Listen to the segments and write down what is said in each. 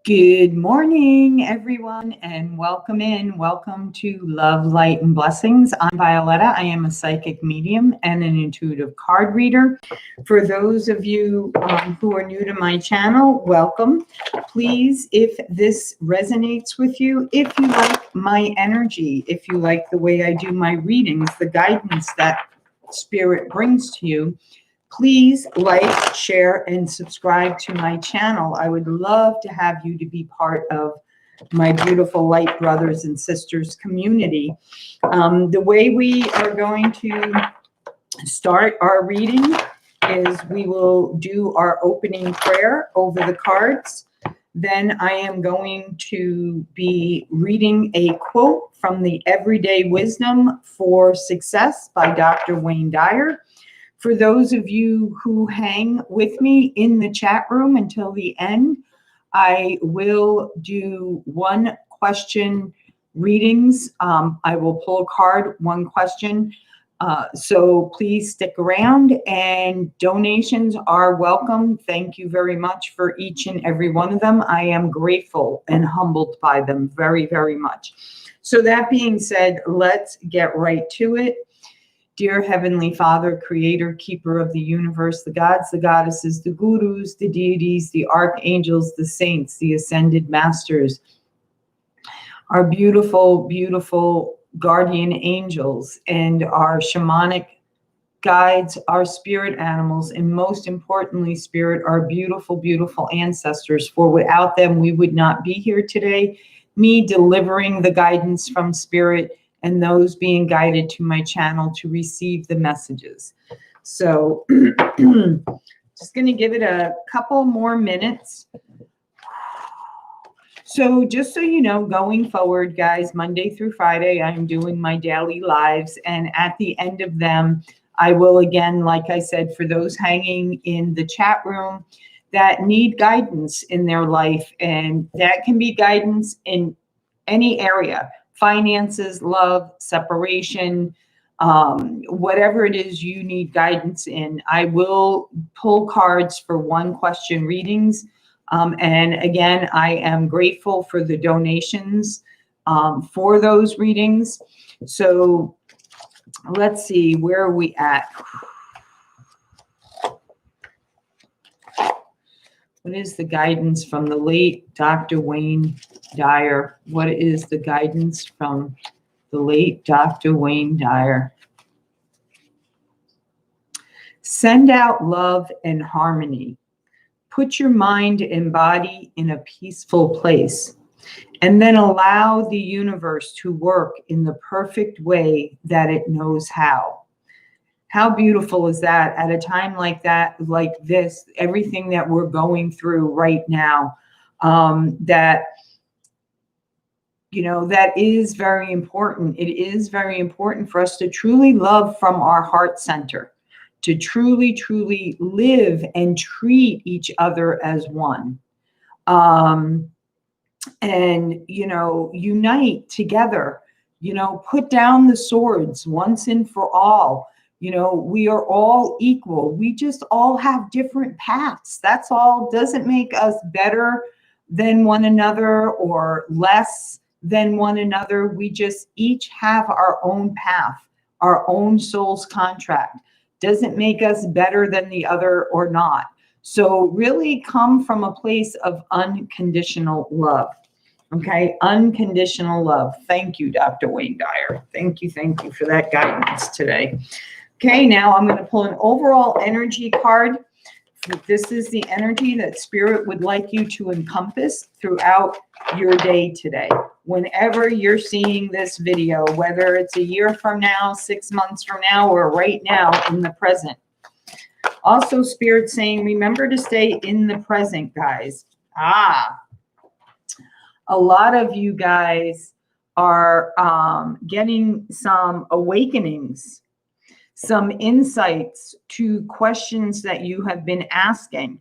Good morning, everyone, and welcome in. Welcome to Love, Light, and Blessings. I'm Violetta. I am a psychic medium and an intuitive card reader. For those of you who are new to my channel, welcome. Please, if this resonates with you, if you like my energy, if you like the way I do my readings, the guidance that Spirit brings to you, please like, share, and subscribe to my channel. I would love to have you to be part of my beautiful light brothers and sisters community. The way we are going to start our reading is we will do our opening prayer over the cards. Then I am going to be reading a quote from the Everyday Wisdom for Success by Dr. Wayne Dyer. For those of you who hang with me in the chat room until the end, I will do one question readings. I will pull a card, one question. So please stick around, and donations are welcome. Thank you very much for each and every one of them. I am grateful and humbled by them very, very much. So that being said, let's get right to it. Dear Heavenly Father, Creator, Keeper of the universe, the gods, the goddesses, the gurus, the deities, the archangels, the saints, the ascended masters, our beautiful, beautiful guardian angels, and our shamanic guides, our spirit animals, and most importantly, Spirit, our beautiful, beautiful ancestors. For without them, we would not be here today. Me delivering the guidance from Spirit, and those being guided to my channel to receive the messages. So just going to give it a couple more minutes. So just so you know, going forward, guys, Monday through Friday, I'm doing my daily lives. And at the end of them, I will again, like I said, for those hanging in the chat room that need guidance in their life, and that can be guidance in any area. Finances, love, separation, whatever it is you need guidance in. I will pull cards for one question readings. And again, I am grateful for the donations for those readings. So let's see, where are we at? What is the guidance from the late Dr. Wayne Dyer? What is the guidance from the late Dr. Wayne Dyer? Send out love and harmony. Put your mind and body in a peaceful place, and then allow the universe to work in the perfect way that it knows how. How beautiful is that at a time like that, like this, everything that we're going through right now, that, you know, that is very important. It is very important for us to truly love from our heart center, to truly, truly live and treat each other as one. And, you know, unite together, you know, put down the swords once and for all. You know, we are all equal. We just all have different paths. That's all. Doesn't make us better than one another or less than one another. We just each have our own path, our own soul's contract. Doesn't make us better than the other or not. So really come from a place of unconditional love. Okay, unconditional love. Thank you, Dr. Wayne Dyer. Thank you for that guidance today. Okay, now I'm going to pull an overall energy card. This is the energy that Spirit would like you to encompass throughout your day today. Whenever you're seeing this video, whether it's a year from now, 6 months from now, or right now in the present. Also, Spirit saying, remember to stay in the present, guys. A lot of you guys are getting some awakenings, some insights to questions that you have been asking.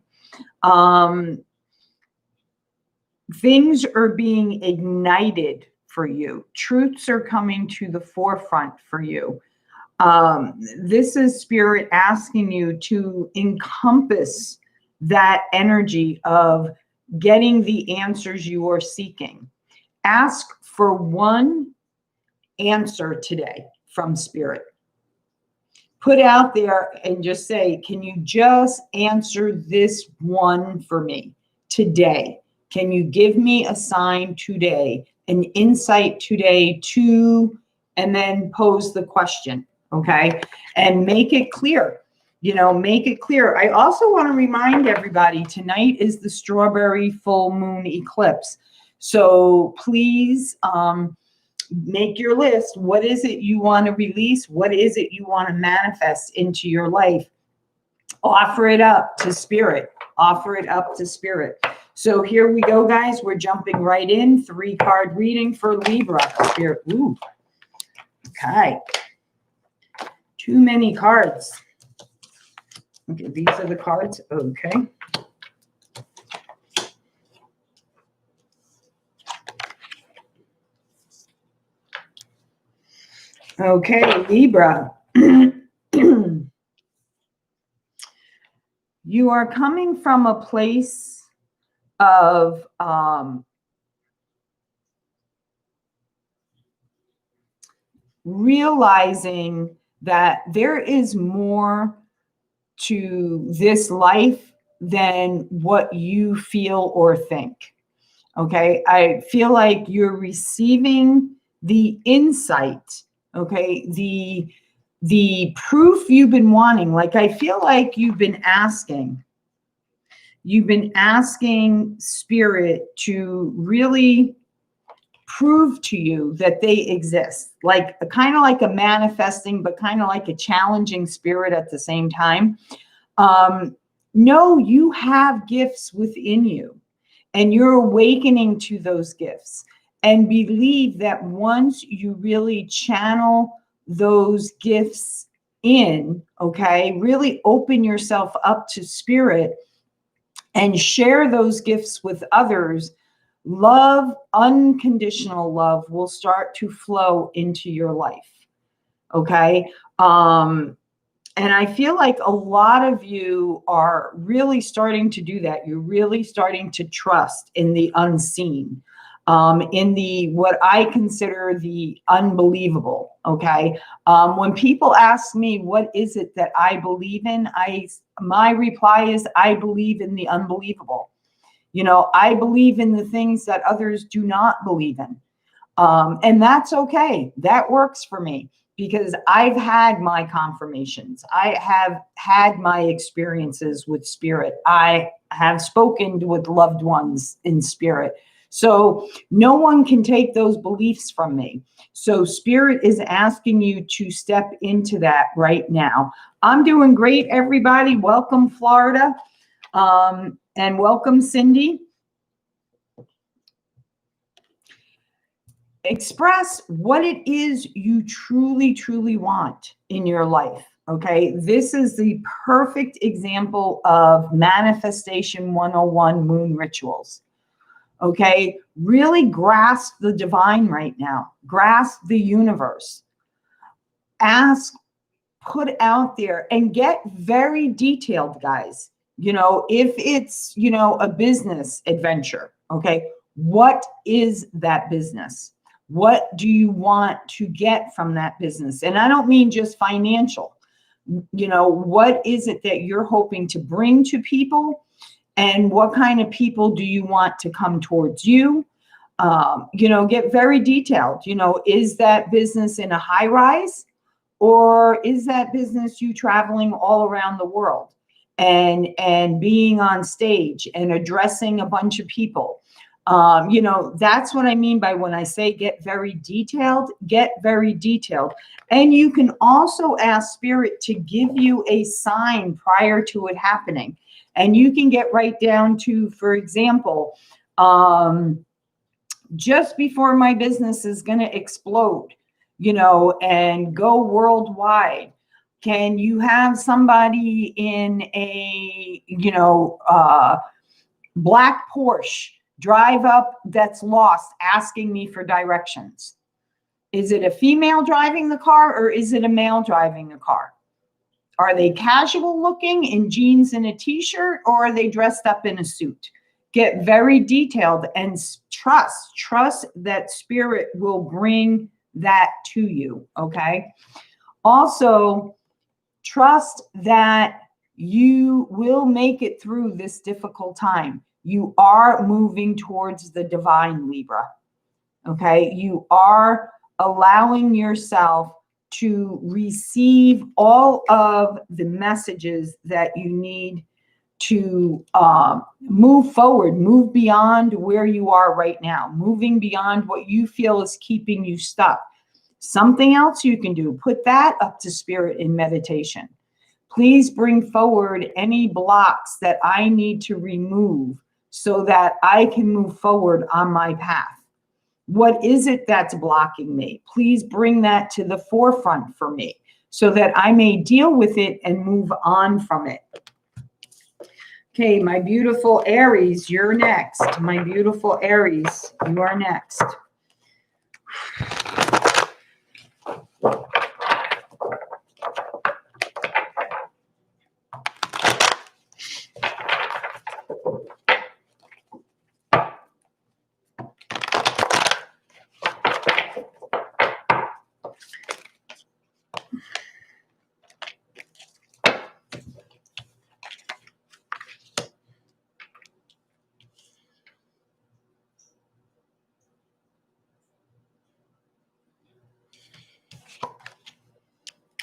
Things are being ignited for you. Truths are coming to the forefront for you. This is Spirit asking you to encompass that energy of getting the answers you are seeking. Ask for one answer today from Spirit. Put out there and just say, can you just answer this one for me today? Can you give me a sign today, an insight today to, and then pose the question, okay? And make it clear, you know, make it clear. I also want to remind everybody, tonight is the strawberry full moon eclipse. So please, make your list. What is it you want to release? What is it you want to manifest into your life? Offer it up to Spirit. Offer it up to Spirit. So here we go, guys. We're jumping right in. 3-card reading for Libra. Spirit. Ooh. Okay. Too many cards. Okay, these are the cards. Okay. Okay, Libra. You are coming from a place of realizing that there is more to this life than what you feel or think. Okay, I feel like you're receiving the insight, okay, the proof you've been wanting. Like, I feel like you've been asking Spirit to really prove to you that they exist, like kind of like a manifesting, but kind of like a challenging spirit at the same time. No, you have gifts within you, and you're awakening to those gifts, and believe that once you really channel those gifts in, okay, really open yourself up to Spirit and share those gifts with others, love, unconditional love, will start to flow into your life. Okay. And I feel like a lot of you are really starting to do that. You're really starting to trust in the unseen, in the, what I consider the unbelievable. Okay. When people ask me, what is it that I believe in? My reply is, I believe in the unbelievable. You know, I believe in the things that others do not believe in. And that's okay. That works for me, because I've had my confirmations. I have had my experiences with Spirit. I have spoken with loved ones in Spirit. So no one can take those beliefs from me. So Spirit is asking you to step into that right now. I'm doing great, everybody. Welcome, Florida. And welcome, Cindy. Express what it is you truly, truly want in your life. Okay. This is the perfect example of manifestation 101 moon rituals. Okay. Really grasp the divine right now. Grasp the universe. Ask, put out there, and get very detailed, guys. You know, if it's, you know, a business adventure, okay, what is that business? What do you want to get from that business? And I don't mean just financial. You know, what is it that you're hoping to bring to people? And what kind of people do you want to come towards you? You know, get very detailed. You know, is that business in a high rise? Or is that business you traveling all around the world and being on stage and addressing a bunch of people? You know, that's what I mean by when I say get very detailed. Get very detailed. And you can also ask Spirit to give you a sign prior to it happening. And you can get right down to, for example, just before my business is going to explode, you know, and go worldwide, can you have somebody in a, you know, black Porsche drive up that's lost asking me for directions? Is it a female driving the car, or is it a male driving the car? Are they casual looking in jeans and a t-shirt, or are they dressed up in a suit? Get very detailed and trust that spirit will bring that to you, okay? Also, trust that you will make it through this difficult time. You are moving towards the divine, Libra, okay? You are allowing yourself to receive all of the messages that you need to move forward, move beyond where you are right now, moving beyond what you feel is keeping you stuck. Something else you can do, put that up to spirit in meditation. Please bring forward any blocks that I need to remove so that I can move forward on my path. What is it that's blocking me? Please bring that to the forefront for me so that I may deal with it and move on from it. Okay, my beautiful Aries, you're next. My beautiful Aries, you are next.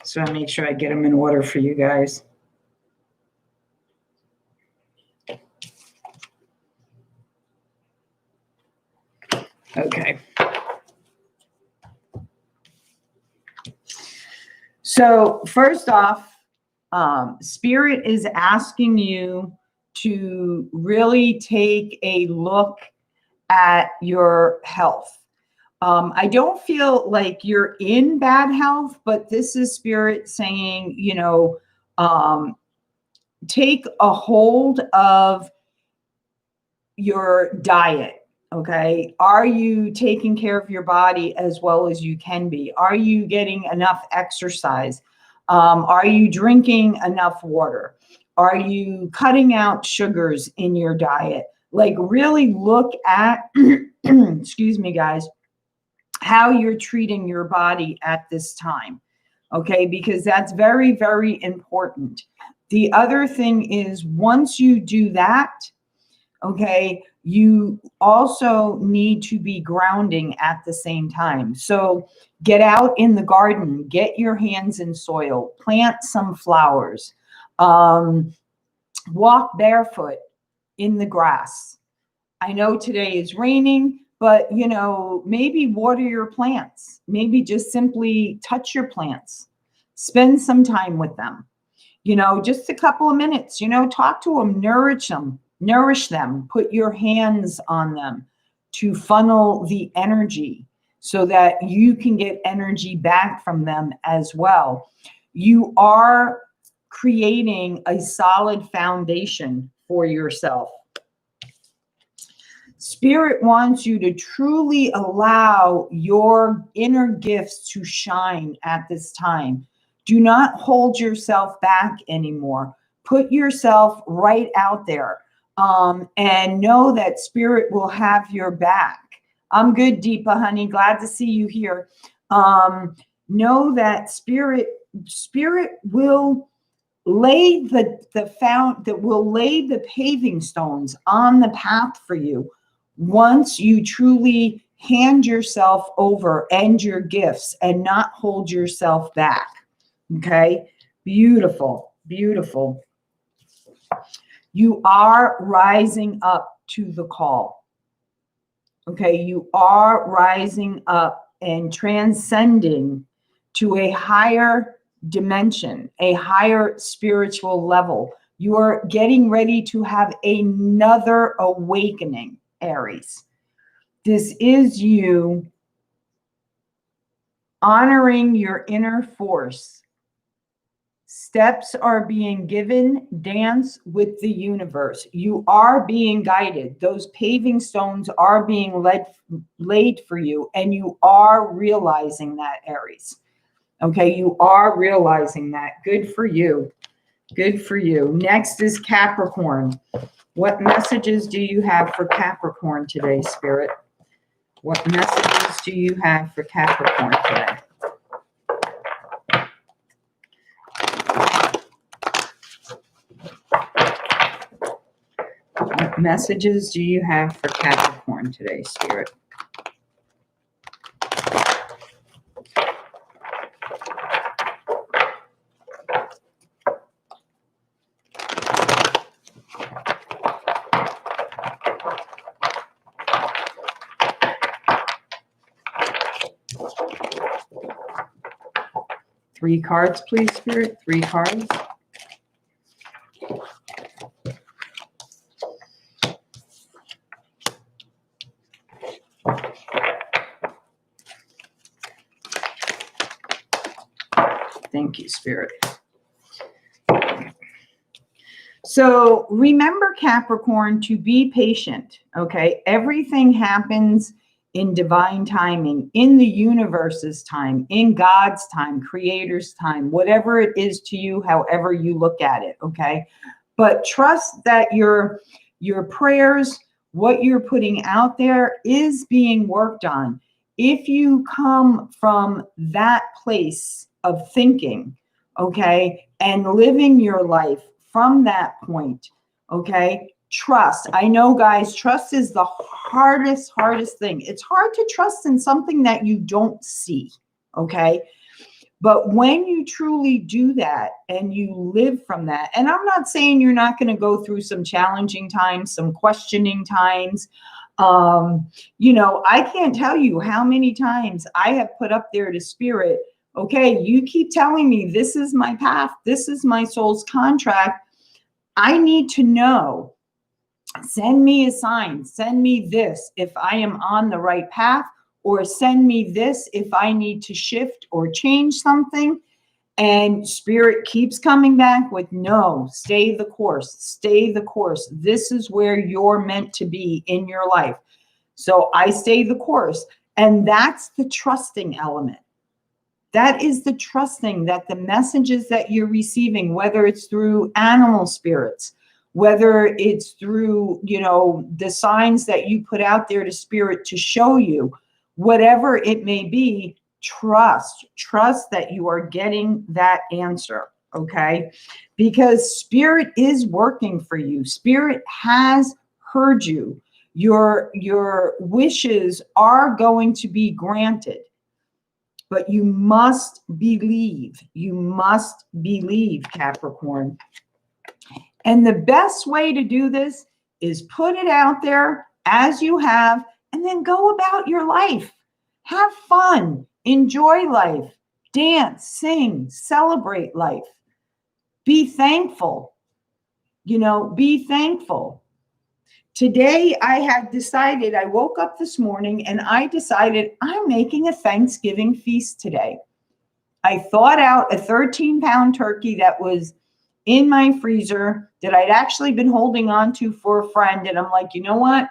So I make sure I get them in order for you guys. Okay. So first off, Spirit is asking you to really take a look at your health. I don't feel like you're in bad health, but this is Spirit saying, you know, take a hold of your diet. Okay. Are you taking care of your body as well as you can be? Are you getting enough exercise? Are you drinking enough water? Are you cutting out sugars in your diet? Like really look at, excuse me, guys, how you're treating your body at this time. Okay. Because that's very, very important. The other thing is once you do that, okay, you also need to be grounding at the same time. So get out in the garden, get your hands in soil, plant some flowers, walk barefoot in the grass. I know today is raining, but you know, maybe water your plants, maybe just simply touch your plants, spend some time with them, you know, just a couple of minutes, you know, talk to them, nourish them, put your hands on them to funnel the energy so that you can get energy back from them as well. You are creating a solid foundation for yourself. Spirit wants you to truly allow your inner gifts to shine at this time. Do not hold yourself back anymore. Put yourself right out there. And know that Spirit will have your back. I'm good, Deepa, honey. Glad to see you here. Know that Spirit will lay the paving stones on the path for you once you truly hand yourself over and your gifts and not hold yourself back. Okay? Beautiful, beautiful. You are rising up to the call. Okay, you are rising up and transcending to a higher dimension, a higher spiritual level. You are getting ready to have another awakening, Aries. This is you honoring your inner force. Steps are being given. Dance with the universe. You are being guided. Those paving stones are being laid for you, and you are realizing that, Aries. Okay, you are realizing that. Good for you. Good for you. Next is Capricorn. What messages do you have for Capricorn today, Spirit? What messages do you have for Capricorn today? What messages do you have for Capricorn today, Spirit? Three cards, please, Spirit. Three cards. Thank you, Spirit. So remember, Capricorn, to be patient, okay? Everything happens in divine timing, in the universe's time, in God's time, Creator's time, whatever it is to you, however you look at it, okay? But trust that your prayers, what you're putting out there is being worked on. If you come from that place of thinking, okay, and living your life from that point, okay, trust. I know, guys, trust is the hardest thing. It's hard to trust in something that you don't see, okay? But when you truly do that and you live from that, and I'm not saying you're not going to go through some challenging times, some questioning times. You know, I can't tell you how many times I have put up there to Spirit, okay, you keep telling me this is my path, this is my soul's contract. I need to know. Send me a sign. Send me this if I am on the right path, or send me this if I need to shift or change something. And Spirit keeps coming back with, no, stay the course, stay the course. This is where you're meant to be in your life. So I stay the course. And that's the trusting element. That is the trusting that the messages that you're receiving, whether it's through animal spirits, whether it's through, you know, the signs that you put out there to Spirit to show you, whatever it may be, trust that you are getting that answer, okay? Because Spirit is working for you. Spirit has heard you. Your wishes are going to be granted. But you must believe. You must believe, Capricorn. And the best way to do this is put it out there as you have, and then go about your life. Have fun. Enjoy life. Dance, sing, celebrate life. Be thankful. You know, be thankful. Today, I had decided, I woke up this morning and I decided I'm making a Thanksgiving feast today. I thawed out a 13-pound turkey that was in my freezer that I'd actually been holding on to for a friend. And I'm like, you know what?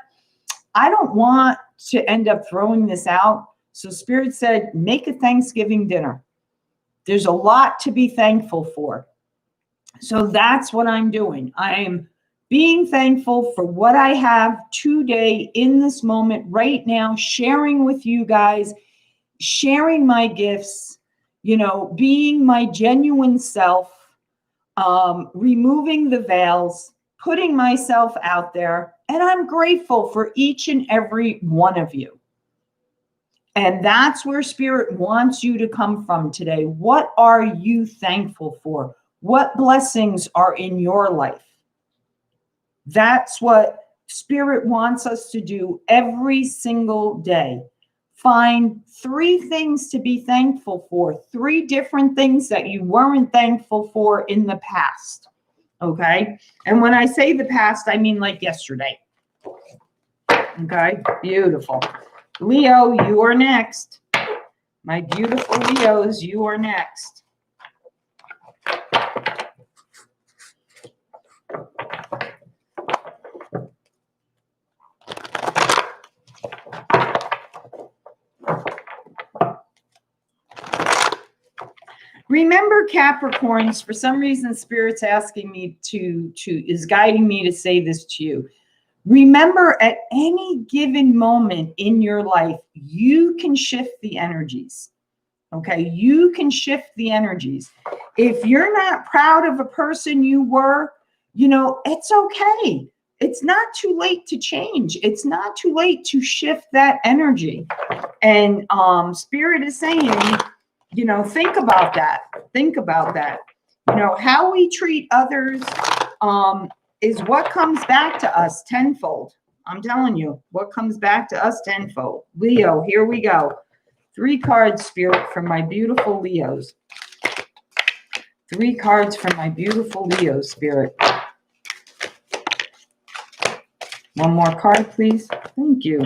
I don't want to end up throwing this out. So Spirit said, make a Thanksgiving dinner. There's a lot to be thankful for. So that's what I'm doing. I am being thankful for what I have today in this moment right now, sharing with you guys, sharing my gifts, you know, being my genuine self, removing the veils, putting myself out there. And I'm grateful for each and every one of you. And that's where Spirit wants you to come from today. What are you thankful for? What blessings are in your life? That's what Spirit wants us to do every single day. Find 3 things to be thankful for, 3 different things that you weren't thankful for in the past. Okay? And when I say the past, I mean like yesterday. Okay? Beautiful. Leo, you are next. My beautiful Leos, you are next. Remember, Capricorns, for some reason, Spirit's asking me is guiding me to say this to you. Remember, at any given moment in your life, you can shift the energies. Okay, you can shift the energies. If you're not proud of a person you were, it's okay. It's not too late to change. It's not too late to shift that energy. And Spirit is saying, think about that. Think about that. How we treat others is what comes back to us tenfold. I'm telling you, what comes back to us tenfold. Leo, here we go. 3 cards, Spirit, for my beautiful Leos. 3 cards for my beautiful Leos, Spirit. One more card, please. Thank you.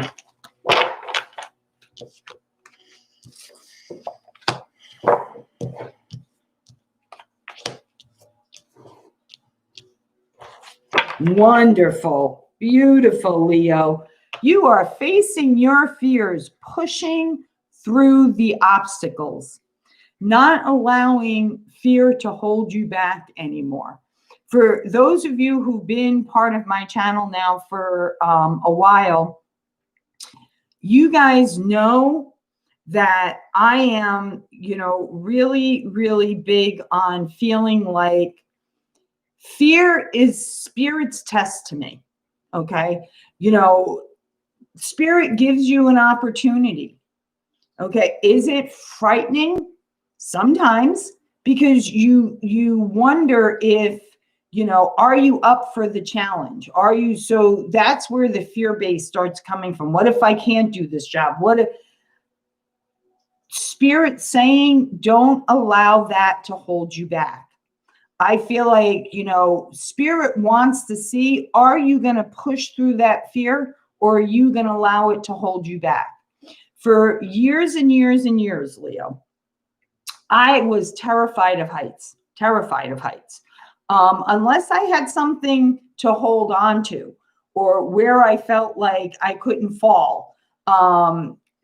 Wonderful. Beautiful, Leo. You are facing your fears, pushing through the obstacles, not allowing fear to hold you back anymore. For those of you who've been part of my channel now for a while, you guys know that I am, really, really big on feeling like fear is Spirit's test to me. Okay. Spirit gives you an opportunity. Okay. Is it frightening? Sometimes, because you wonder if, are you up for the challenge? So that's where the fear base starts coming from. What if I can't do this job? What if Spirit saying, don't allow that to hold you back? I feel like, Spirit wants to see, are you going to push through that fear, or are you going to allow it to hold you back? For years and years and years, Leo, I was terrified of heights, unless I had something to hold on to, or where I felt like I couldn't fall.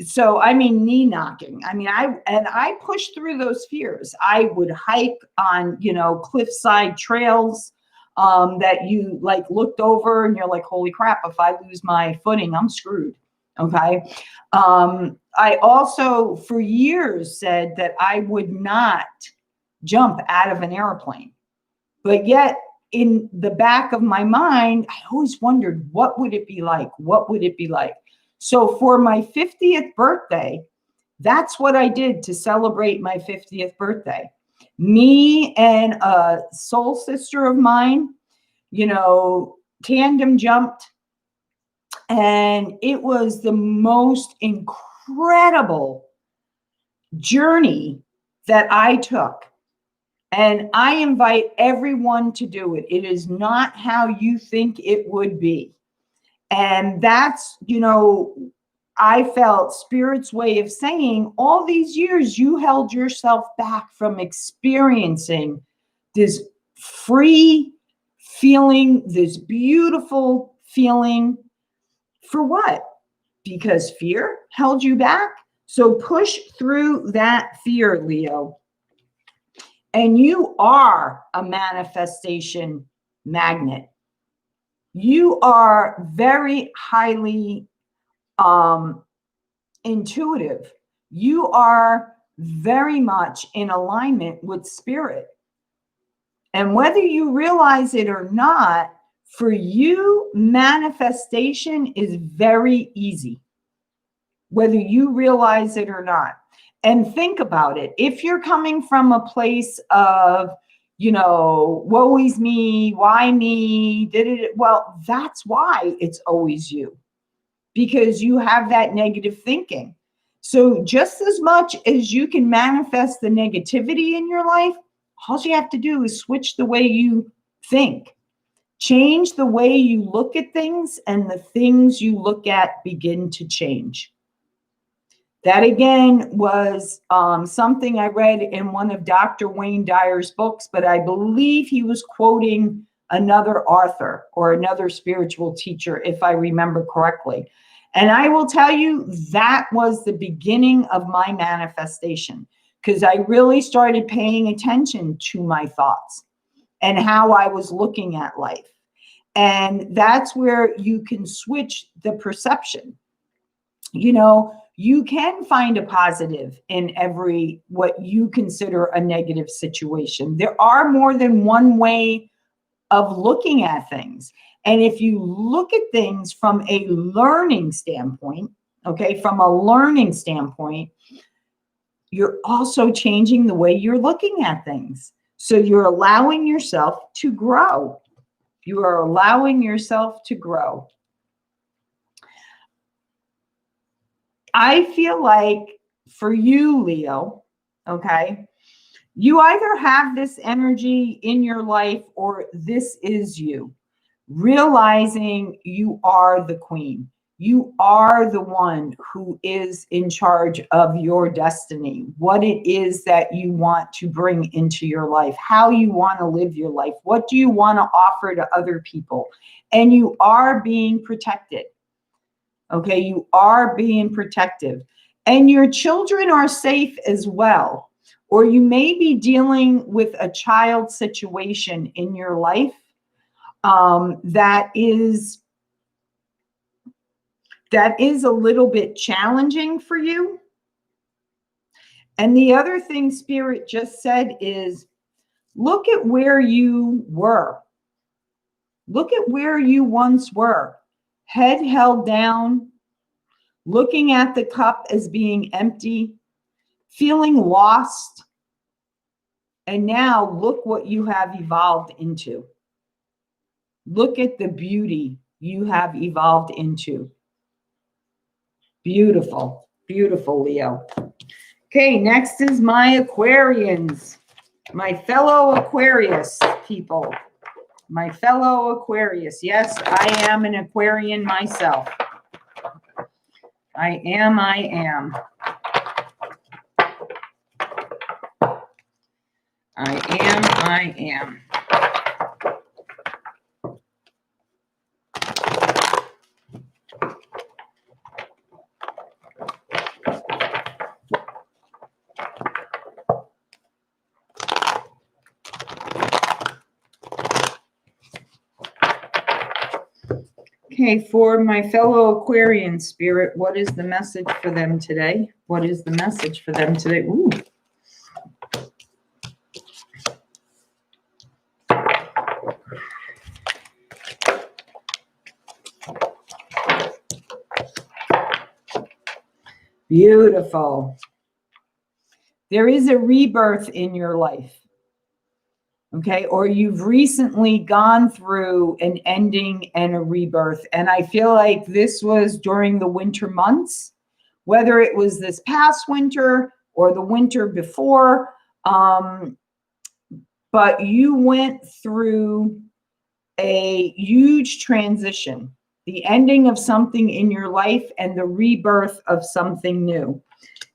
Knee knocking. I pushed through those fears. I would hike on, cliffside trails that you looked over and you're like, holy crap, if I lose my footing, I'm screwed. Okay. I also for years said that I would not jump out of an airplane, but yet in the back of my mind, I always wondered, what would it be like? What would it be like? So for my 50th birthday, that's what I did to celebrate my 50th birthday. Me and a soul sister of mine, tandem jumped. And it was the most incredible journey that I took. And I invite everyone to do it. It is not how you think it would be. And that's, I felt Spirit's way of saying, all these years you held yourself back from experiencing this free feeling, this beautiful feeling. For what? Because fear held you back. So push through that fear, Leo. And you are a manifestation magnet. You are very highly intuitive. You are very much in alignment with Spirit. And whether you realize it or not, for you, manifestation is very easy, whether you realize it or not. And think about it. If you're coming from a place of, woe is me, why me, well, that's why it's always you, because you have that negative thinking. So just as much as you can manifest the negativity in your life, all you have to do is switch the way you think. Change the way you look at things, and the things you look at begin to change. That again was something I read in one of Dr. Wayne Dyer's books, but I believe he was quoting another author or another spiritual teacher, if I remember correctly. And I will tell you, that was the beginning of my manifestation. because I really started paying attention to my thoughts and how I was looking at life. And that's where you can switch the perception. You know, you can find a positive in every what you consider a negative situation. There are more than one way of looking at things. And if you look at things from a learning standpoint, okay, from a learning standpoint, you're also changing the way you're looking at things. So you're allowing yourself to grow. You are allowing yourself to grow. I feel like for you, Leo, okay, you either have this energy in your life or this is you. Realizing you are the queen. You are the one who is in charge of your destiny, what it is that you want to bring into your life, how you want to live your life, what do you want to offer to other people, and you are being protected. Okay, you are being protective, and your children are safe as well. Or you may be dealing with a child situation in your life that is a little bit challenging for you. And the other thing Spirit just said is, look at where you were. Look at where you once were. Head held down, looking at the cup as being empty, feeling lost. And now look what you have evolved into. Look at the beauty you have evolved into. Beautiful, beautiful, Leo. Okay, next is my Aquarians, my fellow Aquarius people, my fellow Aquarius. Yes, I am an Aquarian myself. I am. Okay, for my fellow Aquarian Spirit, what is the message for them today? What is the message for them today? Ooh. Beautiful. There is a rebirth in your life. Okay, or you've recently gone through an ending and a rebirth. And I feel like this was during the winter months, whether it was this past winter or the winter before. But you went through a huge transition, the ending of something in your life and the rebirth of something new.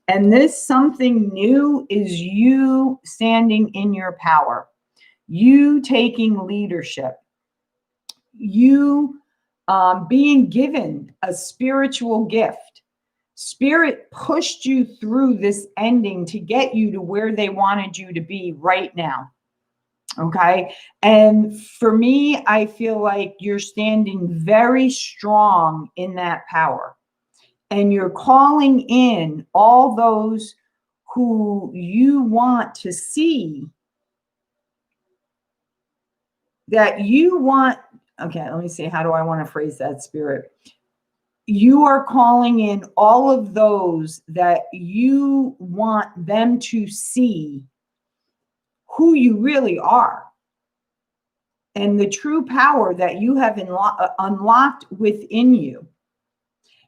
And this something new is you standing in your power. You taking leadership, you being given a spiritual gift. Spirit pushed you through this ending to get you to where they wanted you to be right now. Okay. And for me, I feel like you're standing very strong in that power. And you're calling in all those who you want to see that you want. Okay, let me see. How do I want to phrase that, Spirit? You are calling in all of those that you want them to see who you really are and the true power that you have unlocked within you.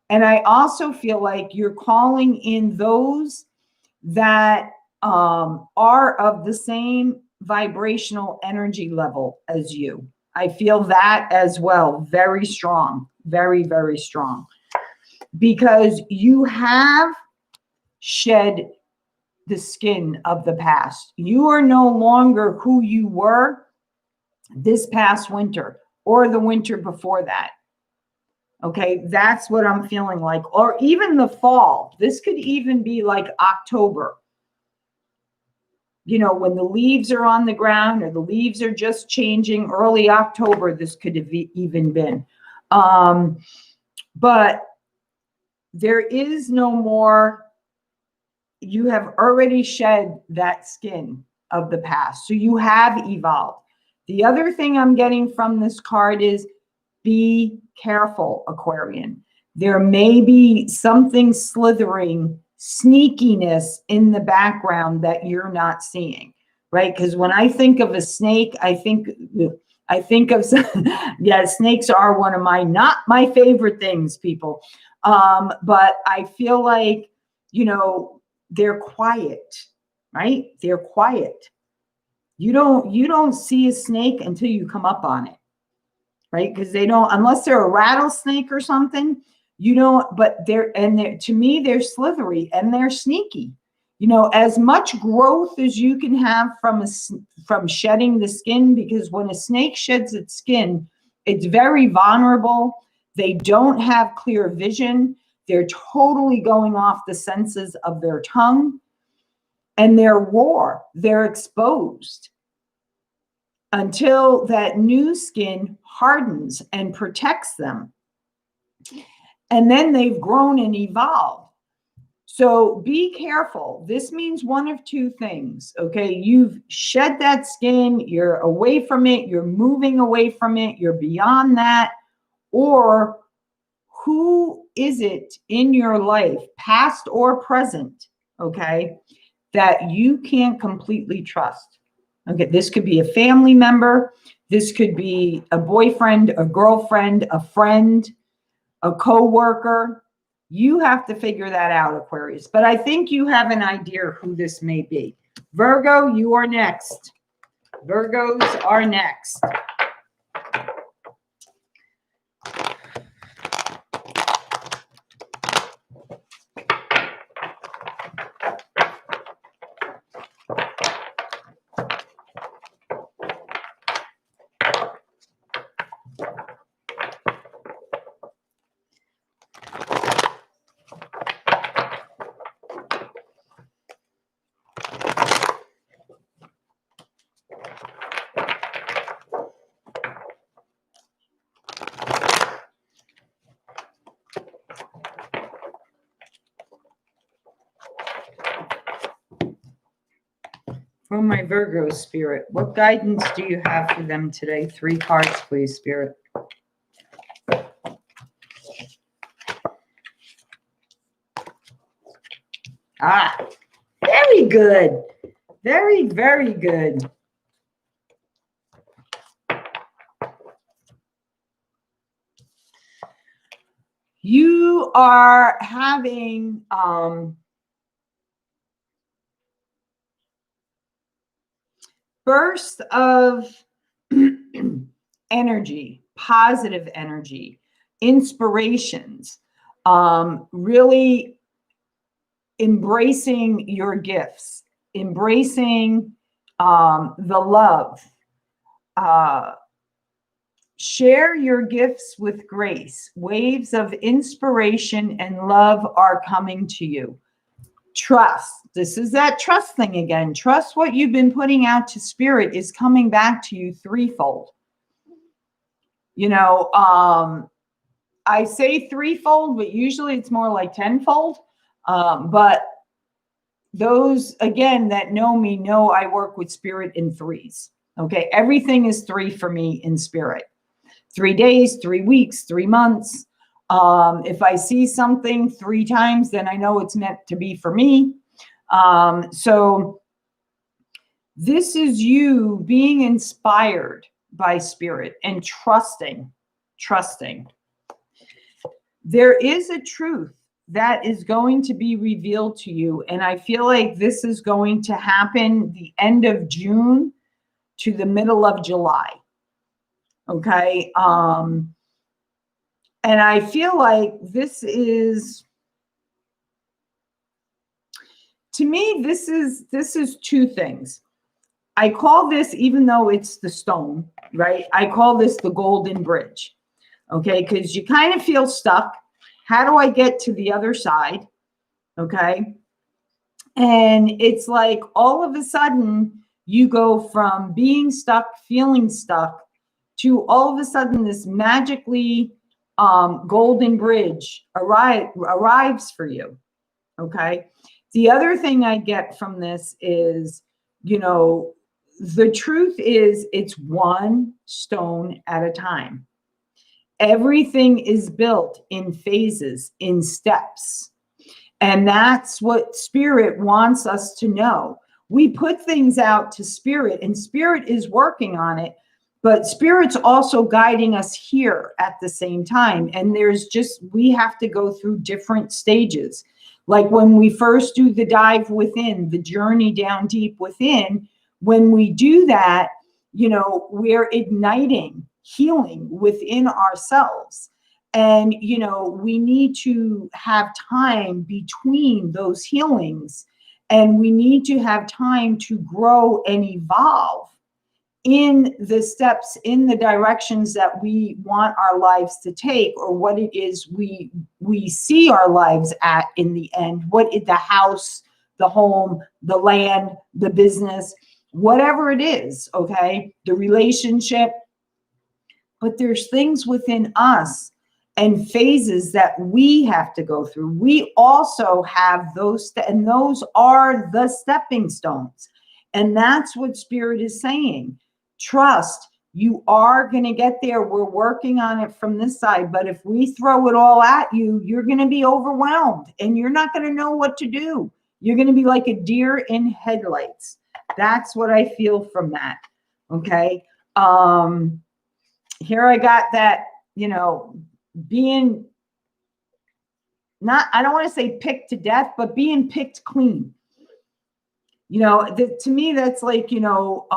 And I also feel like you're calling in those that are of the same vibrational energy level as you. I feel that as well. Very strong. Very, very strong. Because you have shed the skin of the past. You are no longer who you were this past winter or the winter before that. Okay, that's what I'm feeling like. Or even the fall. This could even be like October. you know, when the leaves are on the ground or the leaves are just changing. Early October, this could have even been. But there is no more. You have already shed that skin of the past. So you have evolved. The other thing I'm getting from this card is be careful, Aquarian. There may be something slithering, sneakiness in the background that you're not seeing, right? Because when I think of a snake, I think of, yeah, snakes are one of not my favorite things, people. But I feel like, you know, they're quiet, right? They're quiet. You don't see a snake until you come up on it, right? Because they don't, unless they're a rattlesnake or something, you don't, but to me, they're slithery and they're sneaky. You know, as much growth as you can have from shedding the skin, because when a snake sheds its skin, it's very vulnerable. They don't have clear vision. They're totally going off the senses of their tongue, and they're raw. They're exposed until that new skin hardens and protects them. And then they've grown and evolved. So be careful. This means one of two things, okay? You've shed that skin, you're away from it, you're moving away from it, you're beyond that. Or who is it in your life, past or present, okay, that you can't completely trust? Okay, this could be a family member. This could be a boyfriend, a girlfriend, a friend, a co-worker. You have to figure that out, Aquarius. But I think you have an idea who this may be. Virgo, you are next. Virgos are next. For my Virgo spirit, what guidance do you have for them today? 3 cards, please, Spirit. Ah, very good. Very, very good. You are having burst of energy, positive energy, inspirations, really embracing your gifts, embracing the love. Share your gifts with grace. Waves of inspiration and love are coming to you. Trust. This is that trust thing again. Trust what you've been putting out to spirit is coming back to you threefold. You know, I say threefold, but usually it's more like tenfold. But those, again, that know me know I work with spirit in threes. Okay, everything is 3 for me in spirit. 3 days, 3 weeks, 3 months. If I see something 3 times, then I know it's meant to be for me. So this is you being inspired by spirit and trusting. There is a truth that is going to be revealed to you. And I feel like this is going to happen the end of June to the middle of July. Okay. And I feel like this is, to me, this is 2 things. I call this, even though it's the stone, right? I call this the golden bridge. Okay. Because you kind of feel stuck. How do I get to the other side? Okay. And it's like all of a sudden you go from being stuck, feeling stuck, to all of a sudden this magically golden bridge arrives for you. Okay. The other thing I get from this is, you know, the truth is it's one stone at a time. Everything is built in phases, in steps. And that's what Spirit wants us to know. We put things out to Spirit, and Spirit is working on it, but Spirit's also guiding us here at the same time. And we have to go through different stages. Like when we first do the dive within, the journey down deep within, when we do that, you know, we're igniting healing within ourselves. And, you know, we need to have time between those healings, and we need to have time to grow and evolve in the steps, in the directions that we want our lives to take, or what it is we see our lives at in the end, the house, the home, the land, the business, whatever it is, okay, the relationship. But there's things within us and phases that we have to go through. We also have those, and those are the stepping stones. And that's what Spirit is saying. Trust, you are going to get there. We're working on it from this side. But if we throw it all at you, you're going to be overwhelmed and you're not going to know what to do. You're going to be like a deer in headlights. That's what I feel from that. Okay. Here I got that, you know, being not, I don't want to say picked to death, but being picked clean. You know, to me, that's like, you know,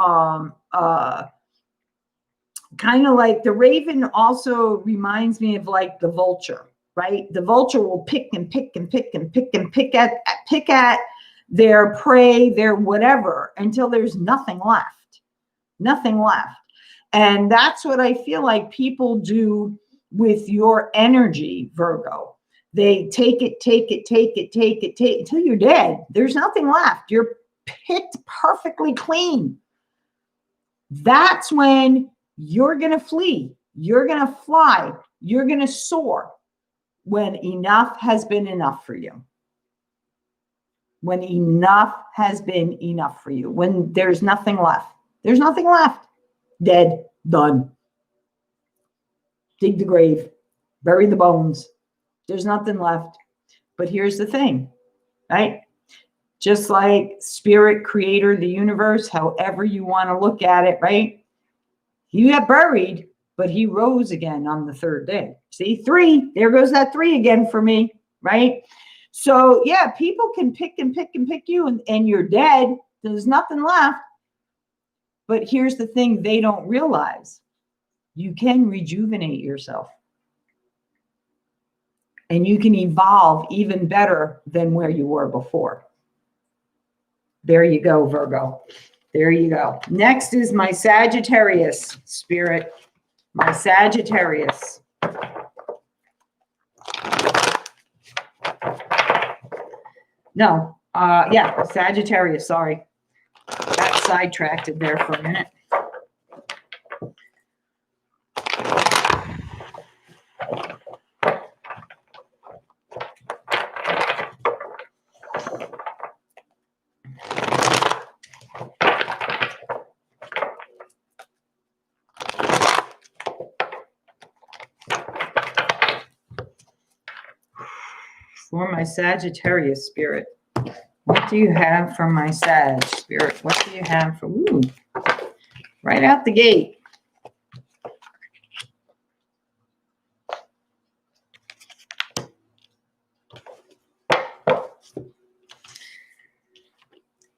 kind of like the raven also reminds me of like the vulture, right? The vulture will pick and pick and pick and pick and pick at their prey, their whatever, until there's nothing left. Nothing left. And that's what I feel like people do with your energy, Virgo. They take it until you're dead. There's nothing left. You're picked perfectly clean. That's when you're going to flee. You're going to fly. You're going to soar when enough has been enough for you. When enough has been enough for you. When there's nothing left. There's nothing left. Dead. Done. Dig the grave. Bury the bones. There's nothing left. But here's the thing, right? Just like Spirit, Creator, the universe, however you want to look at it, right? He got buried, but he rose again on the third day. See, 3. There goes that 3 again for me, right? So, yeah, people can pick and pick and pick you, and you're dead. There's nothing left. But here's the thing they don't realize. You can rejuvenate yourself. And you can evolve even better than where you were before. There you go, Virgo. There you go. Next is my Sagittarius, Spirit. My Sagittarius. No, yeah, Sagittarius, sorry. Got sidetracked there for a minute. For my Sagittarius, Spirit. What do you have for my Sag, Spirit? What do you have for, ooh, right out the gate.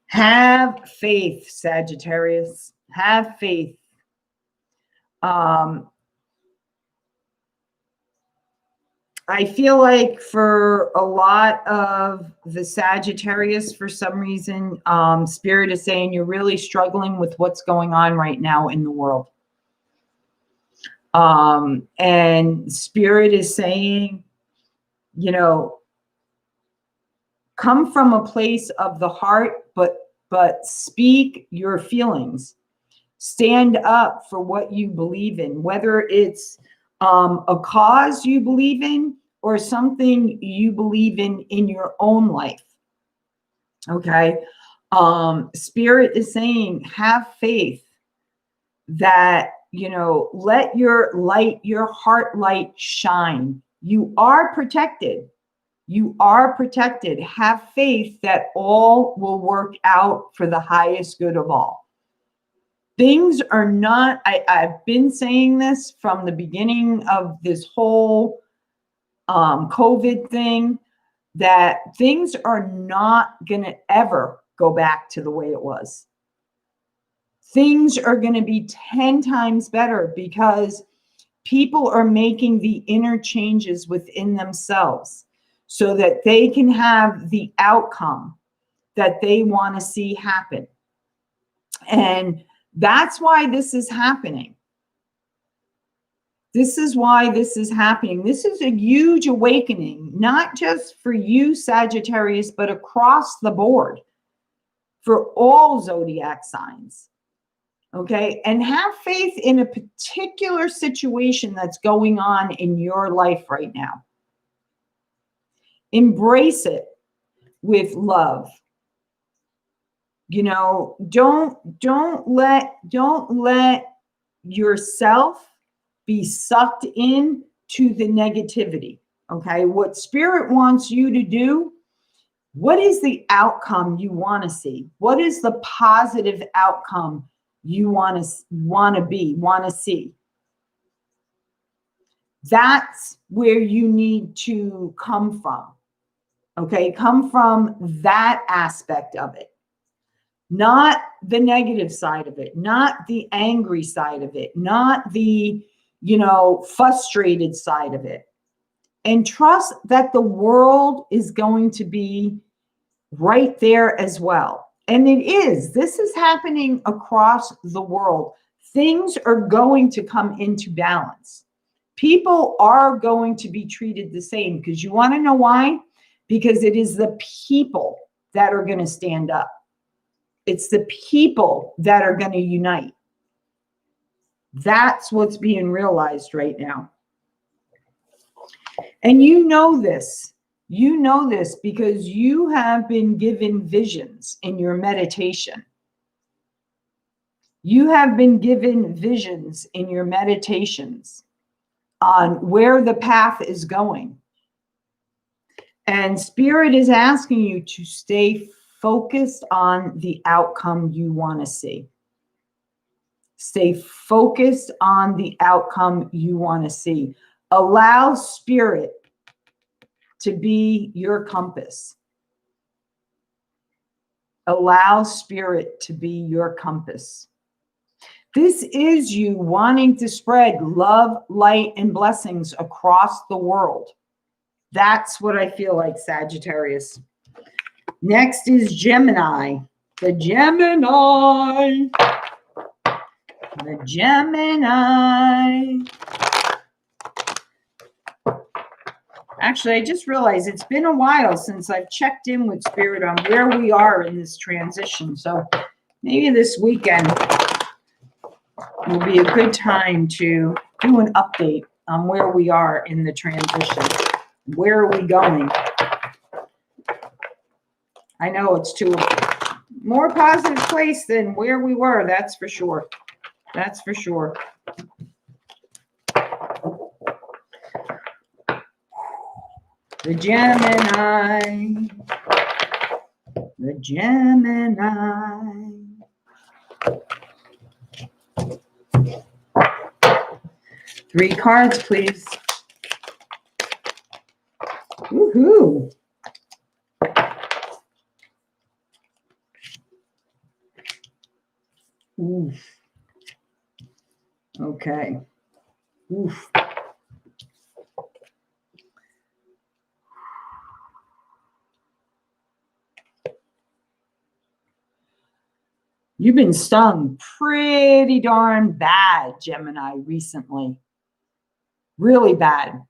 Have faith, Sagittarius. Have faith. I feel like for a lot of the Sagittarius, for some reason, Spirit is saying you're really struggling with what's going on right now in the world. And Spirit is saying, you know, Come from a place of the heart, but speak your feelings. Stand up for what you believe in, whether it's a cause you believe in or something you believe in your own life. Okay. Spirit is saying, have faith that, you know, let your light, your heart light shine. You are protected. You are protected. Have faith that all will work out for the highest good of all. Things are not, I've been saying this from the beginning of this whole COVID thing, that things are not going to ever go back to the way it was. Things are going to be 10 times better because people are making the inner changes within themselves so that they can have the outcome that they want to see happen. And that's why this is happening. This is why this is happening. This is a huge awakening, not just for you, Sagittarius, but across the board for all zodiac signs. Okay. And have faith in a particular situation that's going on in your life right now. Embrace it with love. You know, don't let yourself be sucked in to the negativity. Okay. What Spirit wants you to do, what is the outcome you want to see? What is the positive outcome you want to see? That's where you need to come from. Okay. Come from that aspect of it. Not the negative side of it, not the angry side of it, not the, you know, frustrated side of it. And trust that the world is going to be right there as well. And it is. This is happening across the world. Things are going to come into balance. People are going to be treated the same, because you want to know why? Because it is the people that are going to stand up. It's the people that are going to unite. That's what's being realized right now. And you know this. You know this because you have been given visions in your meditation. You have been given visions in your meditations on where the path is going. And Spirit is asking you to stay focused on the outcome you want to see. Stay focused on the outcome you want to see. Allow Spirit to be your compass. Allow Spirit to be your compass. This is you wanting to spread love, light, and blessings across the world. That's what I feel like, Sagittarius. Next is Gemini. The Gemini. The Gemini. Actually, I just realized it's been a while since I've checked in with Spirit on where we are in this transition. So maybe this weekend will be a good time to do an update on where we are in the transition. Where are we going? I know it's to a more positive place than where we were. That's for sure. That's for sure. The Gemini. The Gemini. Three cards, please. Woohoo. Oof. Okay. Oof. You've been stung pretty darn bad, Gemini, recently. Really bad.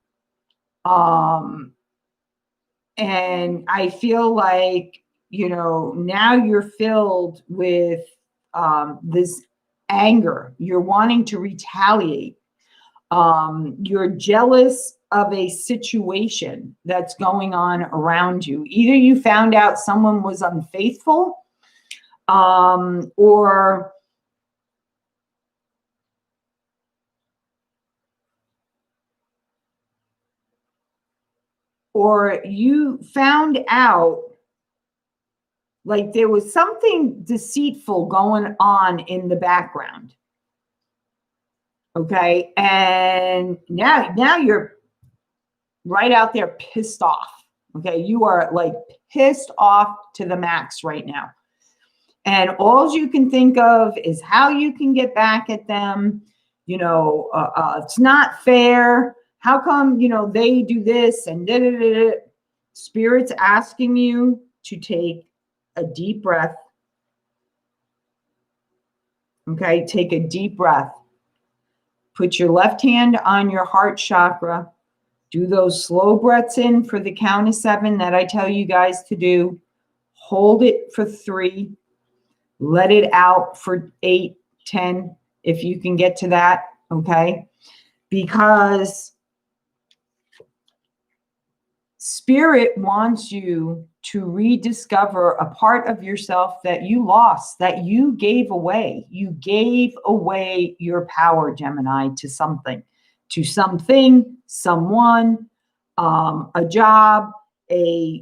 And I feel like, you know, now you're filled with this anger. You're wanting to retaliate. You're jealous of a situation that's going on around you. Either you found out someone was unfaithful, or you found out like there was something deceitful going on in the background. Okay. And now you're right out there pissed off. Okay. You are like pissed off to the max right now. And all you can think of is how you can get back at them. You know, it's not fair. How come, you know, they do this and da, da, da, da. Spirit's asking you to take a deep breath. Okay, take a deep breath. Put your left hand on your heart chakra. Do those slow breaths in for the count of 7 that I tell you guys to do. Hold it for 3. Let it out for 8, 10, if you can get to that, okay? Because Spirit wants you to rediscover a part of yourself that you lost, that you gave away. You gave away your power, Gemini, to something, someone, a job, a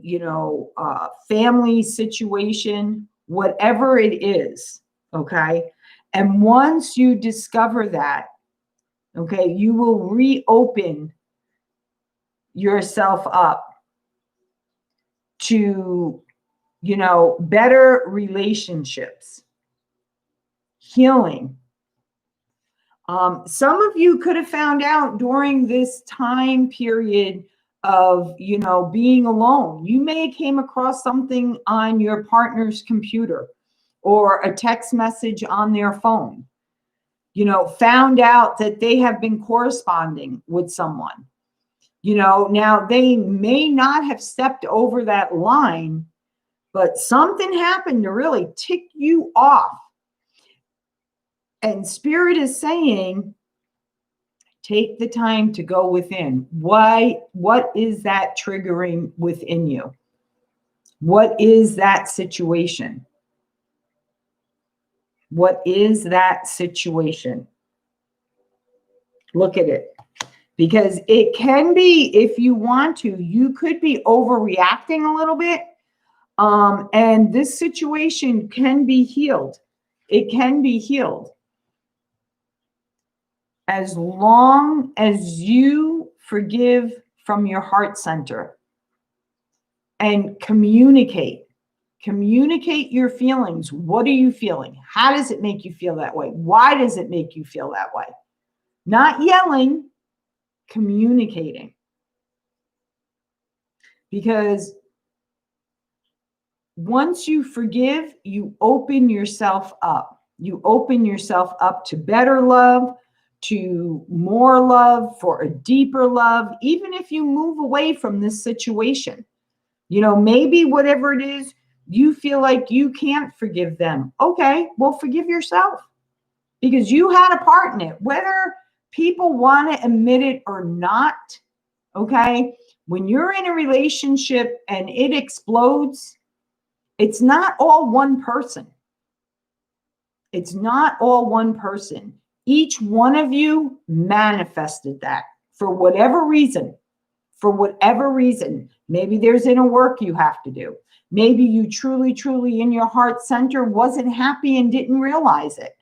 family situation, whatever it is, okay? And once you discover that, okay, you will reopen yourself up to, better relationships, healing. Some of you could have found out during this time period of, being alone. You may have came across something on your partner's computer or a text message on their phone, found out that they have been corresponding with someone. Now they may not have stepped over that line, but something happened to really tick you off. And Spirit is saying, take the time to go within. What is that triggering within you? What is that situation? What is that situation? Look at it. Because it can be, if you want to, you could be overreacting a little bit. And this situation can be healed. It can be healed. As long as you forgive from your heart center and communicate your feelings. What are you feeling? How does it make you feel that way? Why does it make you feel that way? Not yelling, communicating. Because once you forgive, you open yourself up. You open yourself up to better love, to more love, for a deeper love, even if you move away from this situation. Maybe whatever it is, you feel like you can't forgive them. Okay, well, forgive yourself because you had a part in it, whether people want to admit it or not. Okay, when you're in a relationship and it explodes, it's not all one person. It's not all one person. Each one of you manifested that for whatever reason. For whatever reason. Maybe there's inner work you have to do. Maybe you truly, truly in your heart center wasn't happy and didn't realize it.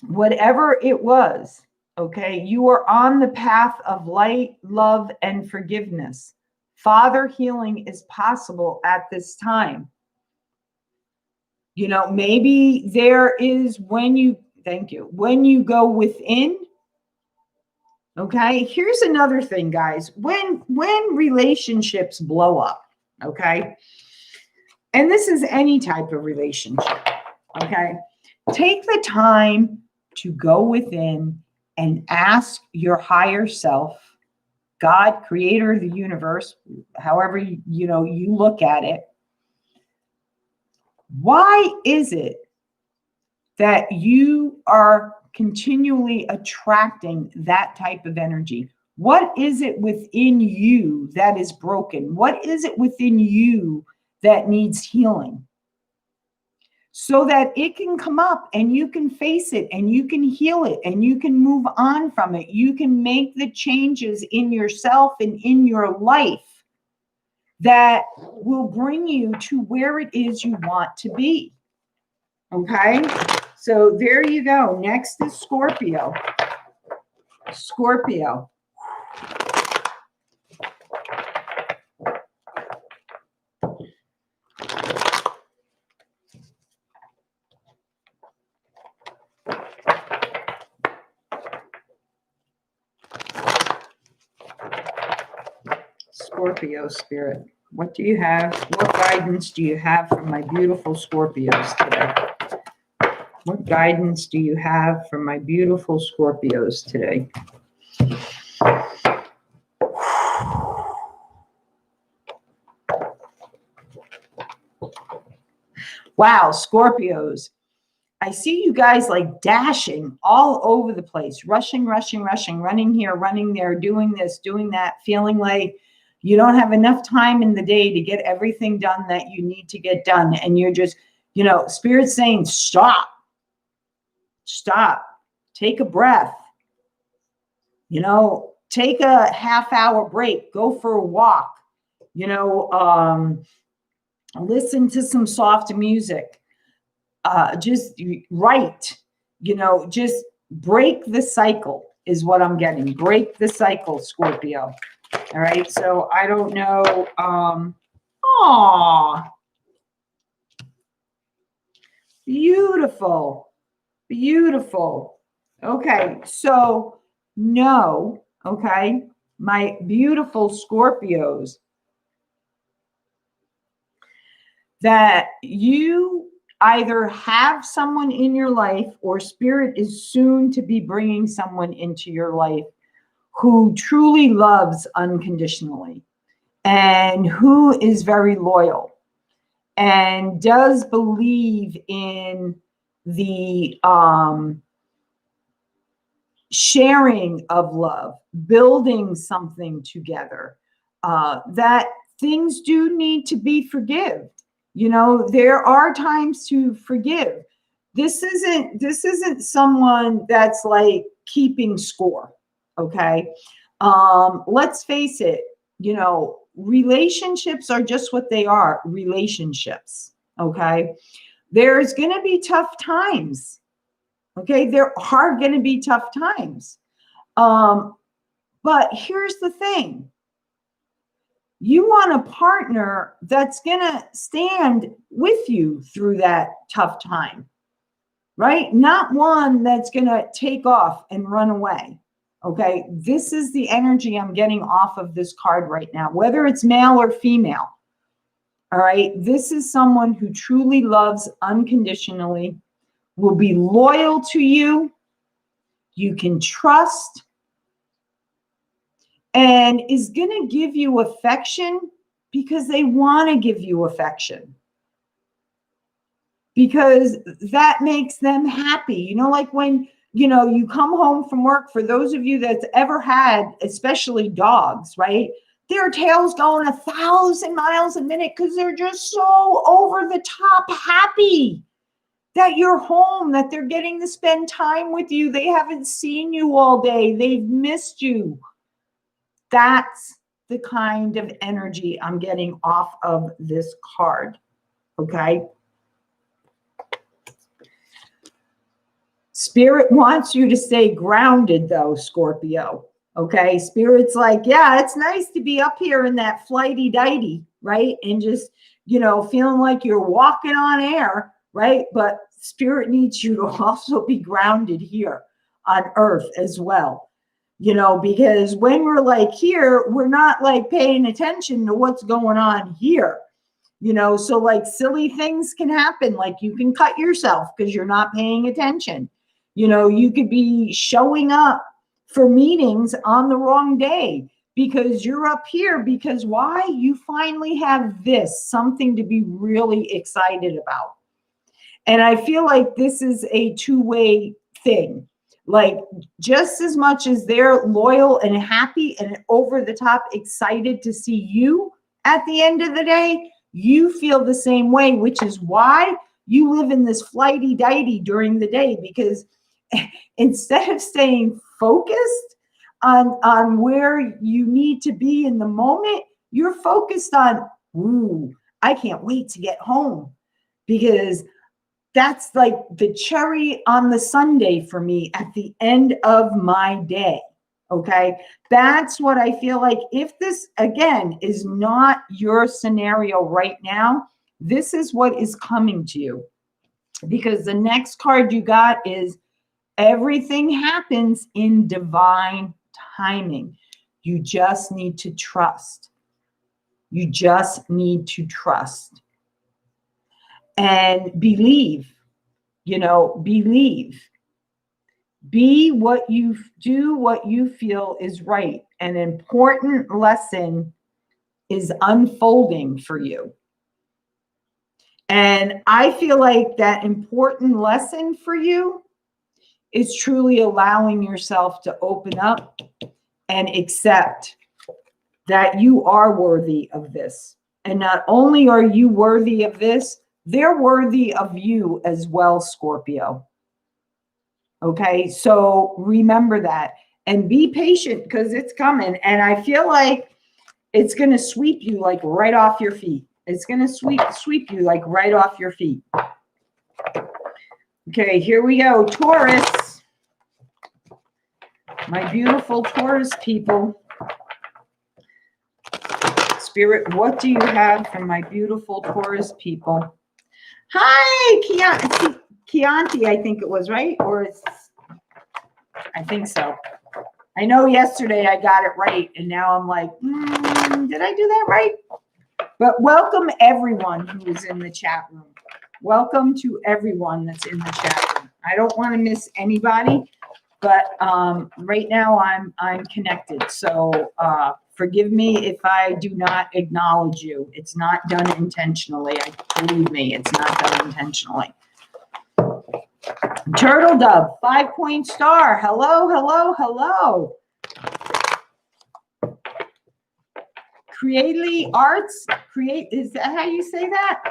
Whatever it was, okay, you are on the path of light, love, and forgiveness. Father healing is possible at this time. Maybe there is when you go within. Okay, here's another thing, guys. When relationships blow up, okay, and this is any type of relationship, okay, take the time to go within and ask your higher self God, creator of the universe, however you look at it. Why is it that you are continually attracting that type of energy? What is it within you that is broken? What is it within you that needs healing? So that it can come up and you can face it and you can heal it and you can move on from it. You can make the changes in yourself and in your life that will bring you to where it is you want to be. Okay? So there you go. Next is Scorpio. Scorpio. Scorpio spirit. What do you have? What guidance do you have for my beautiful Scorpios today? What guidance do you have for my beautiful Scorpios today? Wow, Scorpios. I see you guys like dashing all over the place, rushing, running here, running there, doing this, doing that, feeling like you don't have enough time in the day to get everything done that you need to get done. And you're just, Spirit's saying, stop, take a breath, take a half-hour break, go for a walk, listen to some soft music. Just write, just break the cycle is what I'm getting. Break the cycle, Scorpio. All right. So I don't know. Beautiful. Beautiful. Okay. So no. Okay. My beautiful Scorpios, that you either have someone in your life or Spirit is soon to be bringing someone into your life who truly loves unconditionally and who is very loyal and does believe in the sharing of love, building something together, that things do need to be forgiven. There are times to forgive. This isn't someone that's like keeping score. Okay. Let's face it, relationships are just what they are, relationships. Okay. There's going to be tough times. Okay. There are going to be tough times. But here's the thing. You want a partner that's going to stand with you through that tough time, right? Not one that's going to take off and run away. Okay. This is the energy I'm getting off of this card right now, whether it's male or female. All right. This is someone who truly loves unconditionally, will be loyal to you. You can trust, and is going to give you affection because they want to give you affection, because that makes them happy. Like when, you come home from work, for those of you that's ever had, especially dogs, right? Their tails going 1,000 miles a minute because they're just so over the top happy that you're home, that they're getting to spend time with you. They haven't seen you all day. They've missed you. That's the kind of energy I'm getting off of this card. Okay. Spirit wants you to stay grounded though, Scorpio. Okay. Spirit's like, yeah, it's nice to be up here in that flighty-dighty, right? And just, feeling like you're walking on air, right? But Spirit needs you to also be grounded here on Earth as well. Because when we're like here, we're not like paying attention to what's going on here, so like silly things can happen. Like you can cut yourself because you're not paying attention. You could be showing up for meetings on the wrong day because you're up here. Because why? You finally have this, something to be really excited about. And I feel like this is a two-way thing. Like, just as much as they're loyal and happy and over the top excited to see you at the end of the day, you feel the same way, which is why you live in this flighty-dighty during the day, because instead of staying focused on where you need to be in the moment, you're focused on, ooh, I can't wait to get home, because that's like the cherry on the sundae for me at the end of my day. Okay. That's what I feel like. If this, again, is not your scenario right now, this is what is coming to you. Because the next card you got is everything happens in divine timing. You just need to trust. You just need to trust. And believe, believe. Be what you do, what you feel is right. An important lesson is unfolding for you. And I feel like that important lesson for you is truly allowing yourself to open up and accept that you are worthy of this. And not only are you worthy of this, they're worthy of you as well, Scorpio. Okay, so remember that and be patient, because it's coming. And I feel like it's going to sweep you like right off your feet. It's going to sweep you like right off your feet. Okay, here we go. Taurus. My beautiful Taurus people. Spirit, what do you have for my beautiful Taurus people? Hi, Chianti, I think it was, right? Or it's, I think so. I know yesterday I got it right, and now I'm like, did I do that right? But welcome everyone who is in the chat room. Welcome to everyone that's in the chat room. I don't want to miss anybody, but right now I'm connected. So forgive me if I do not acknowledge you. It's not done intentionally. Believe me, it's not done intentionally. Turtle Dove, 5-point star. Hello, hello, hello. Creately Arts. Is that how you say that?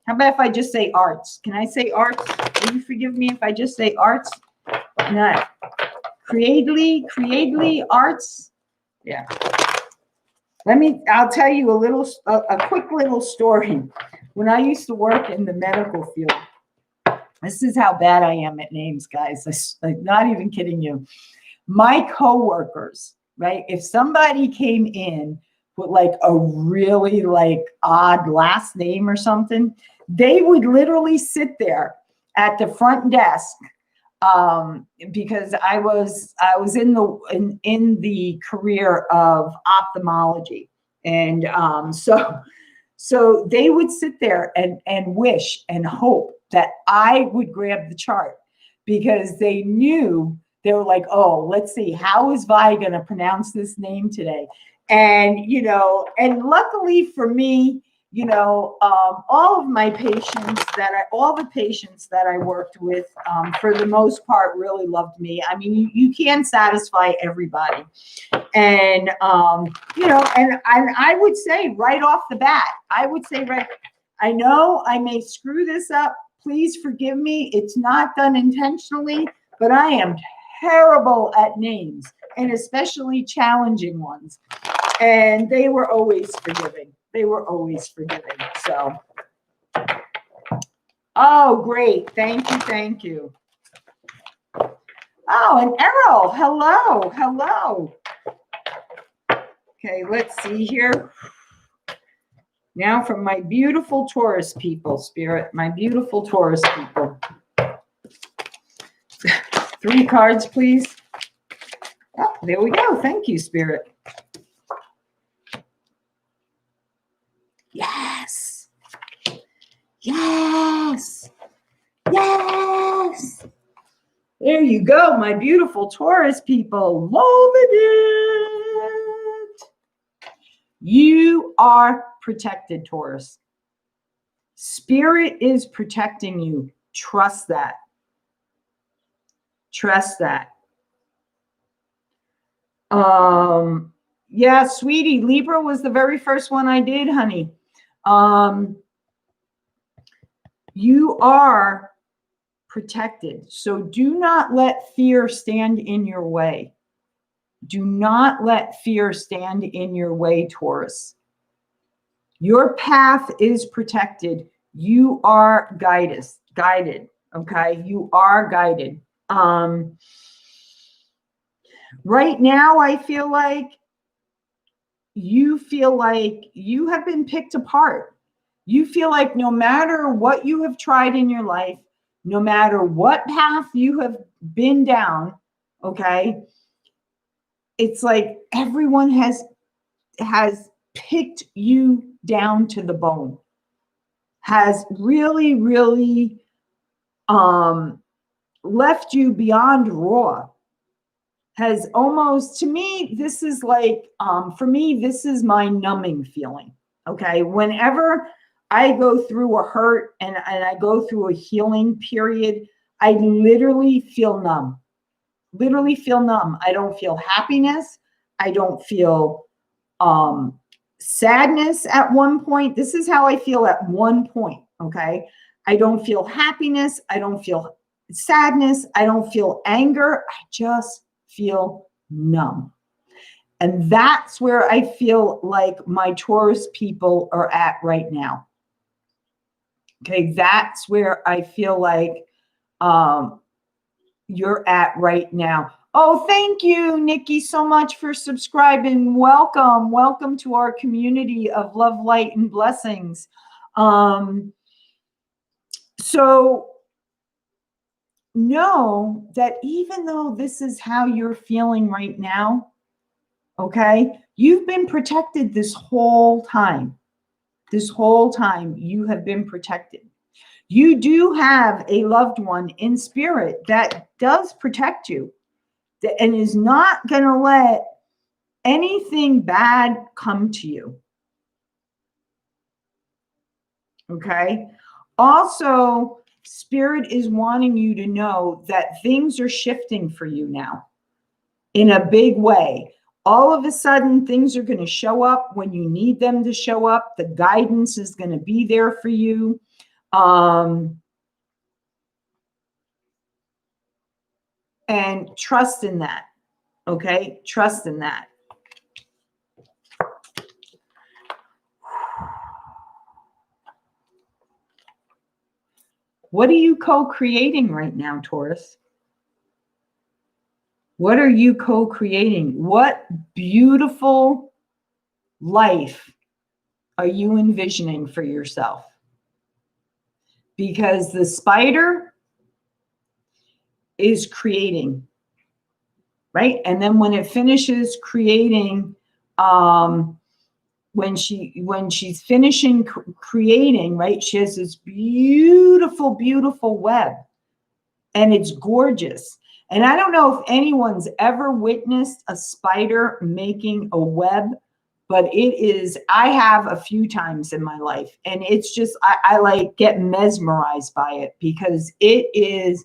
How about if I just say arts? Can I say arts? Will you forgive me if I just say arts? Not Creately Arts. Yeah. I'll tell you a quick little story. When I used to work in the medical field, this is how bad I am at names, guys. I'm not even kidding you. My coworkers, right? If somebody came in with like a really like odd last name or something, they would literally sit there at the front desk, because I was in the career of ophthalmology, and so they would sit there and wish and hope that I would grab the chart, because they knew, they were like, oh, let's see, how is Vi going to pronounce this name today? And, and luckily for me, all the patients that I worked with, for the most part, really loved me. I mean, you can't satisfy everybody. And, and I would say right off the bat, I know I may screw this up. Please forgive me. It's not done intentionally, but I am terrible at names, and especially challenging ones. And they were always forgiving. So, oh, great. Thank you. Oh, and Errol, hello. Okay, let's see here. Now from my beautiful Taurus people, Spirit, my beautiful Taurus people. 3 cards, please. Oh, there we go. Thank you, Spirit. Yes. There you go, my beautiful Taurus people. Loving it. You are protected, Taurus. Spirit is protecting you. Trust that. Trust that. Yeah, sweetie, Libra was the very first one I did, honey. You are protected. So do not let fear stand in your way. Do not let fear stand in your way, Taurus. Your path is protected. You are guided. Okay? You are guided. Right now, I feel like you have been picked apart. You feel like no matter what you have tried in your life, no matter what path you have been down, okay, it's like everyone has picked you down to the bone, has really, really left you beyond raw, has almost, to me, this is like, for me, this is my numbing feeling, okay? Whenever I go through a hurt and I go through a healing period, I literally feel numb. Literally feel numb. I don't feel happiness. I don't feel sadness at one point. This is how I feel at one point, okay? I don't feel happiness. I don't feel sadness. I don't feel anger. I just feel numb. And that's where I feel like my Taurus people are at right now. Okay, that's where I feel like you're at right now. Oh, thank you, Nikki, so much for subscribing. Welcome. Welcome to our community of love, light, and blessings. So know that even though this is how you're feeling right now, okay, you've been protected this whole time. This whole time you have been protected. You do have a loved one in spirit that does protect you and is not going to let anything bad come to you. Okay. Also, spirit is wanting you to know that things are shifting for you now in a big way. All of a sudden, things are going to show up when you need them to show up. The guidance is going to be there for you. And trust in that. Okay. Trust in that. What are you co-creating right now, Taurus? What are you co-creating? What beautiful life are you envisioning for yourself? Because the spider is creating, right? And then when it finishes creating, when she's finishing creating, right, she has this beautiful, beautiful web, and it's gorgeous. And I don't know if anyone's ever witnessed a spider making a web, but it is, I have a few times in my life, and it's just, I like get mesmerized by it because it is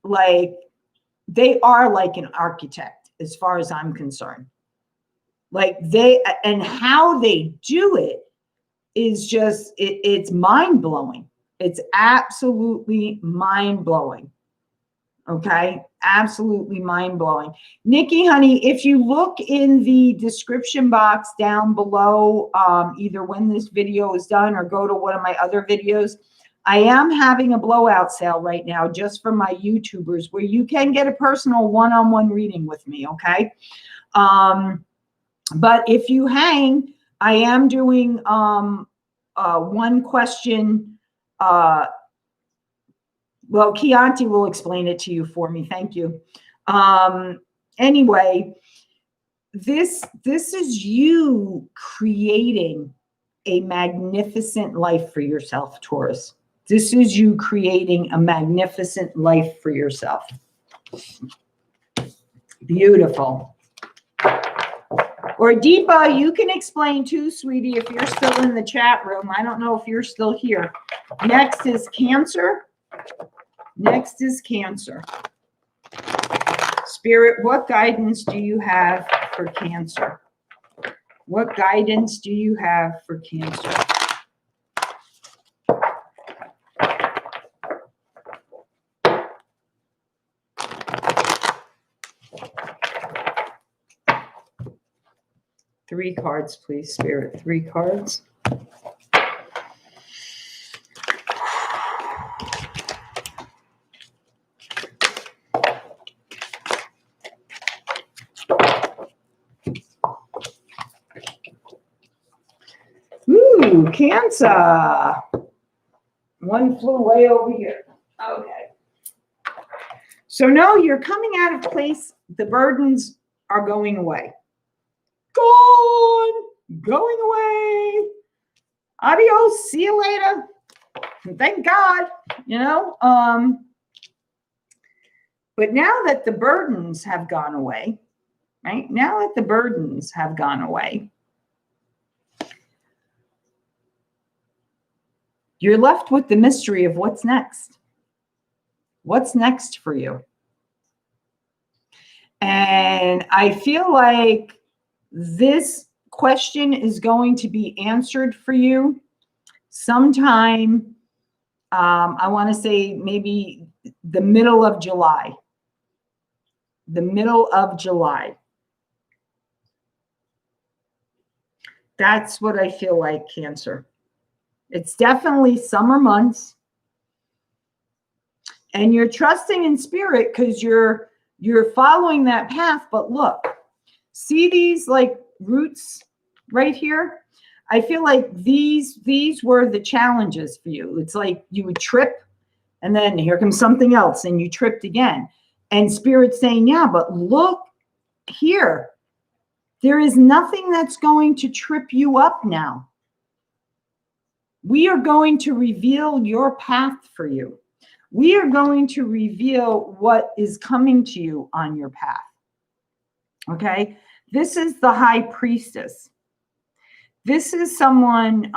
like, they are like an architect as far as I'm concerned. Like and how they do it is just, it's mind-blowing. It's absolutely mind-blowing. Okay, absolutely mind-blowing. Nikki, honey, if you look in the description box down below, either when this video is done or go to one of my other videos, I am having a blowout sale right now just for my YouTubers where you can get a personal one-on-one reading with me, okay? But if you hang, I am doing one question. Well, Chianti will explain it to you for me. Thank you. Anyway, this is you creating a magnificent life for yourself, Taurus. This is you creating a magnificent life for yourself. Beautiful. Or Deepa, you can explain too, sweetie, if you're still in the chat room. I don't know if you're still here. Next is Cancer. Next is Cancer. Spirit, what guidance do you have for Cancer? What guidance do you have for Cancer? Three cards, please, Spirit. Three cards. Ooh, Cancer. One flew way over here. Okay. So no, you're coming out of place. The burdens are going away. Gone. Going away. Adios. See you later. Thank God. You know. But now that the burdens have gone away, right? Now that the burdens have gone away, you're left with the mystery of what's next. What's next for you? And I feel like this question is going to be answered for you sometime, I want to say maybe the middle of July. The middle of July. That's what I feel like, Cancer. It's definitely summer months. And you're trusting in Spirit because you're following that path. But look, see these like roots right here? I feel like these were the challenges for you. It's like you would trip and then here comes something else and you tripped again. And Spirit's saying, yeah, but look here. There is nothing that's going to trip you up now. We are going to reveal your path for you. We are going to reveal what is coming to you on your path. Okay? This is the High Priestess. This is someone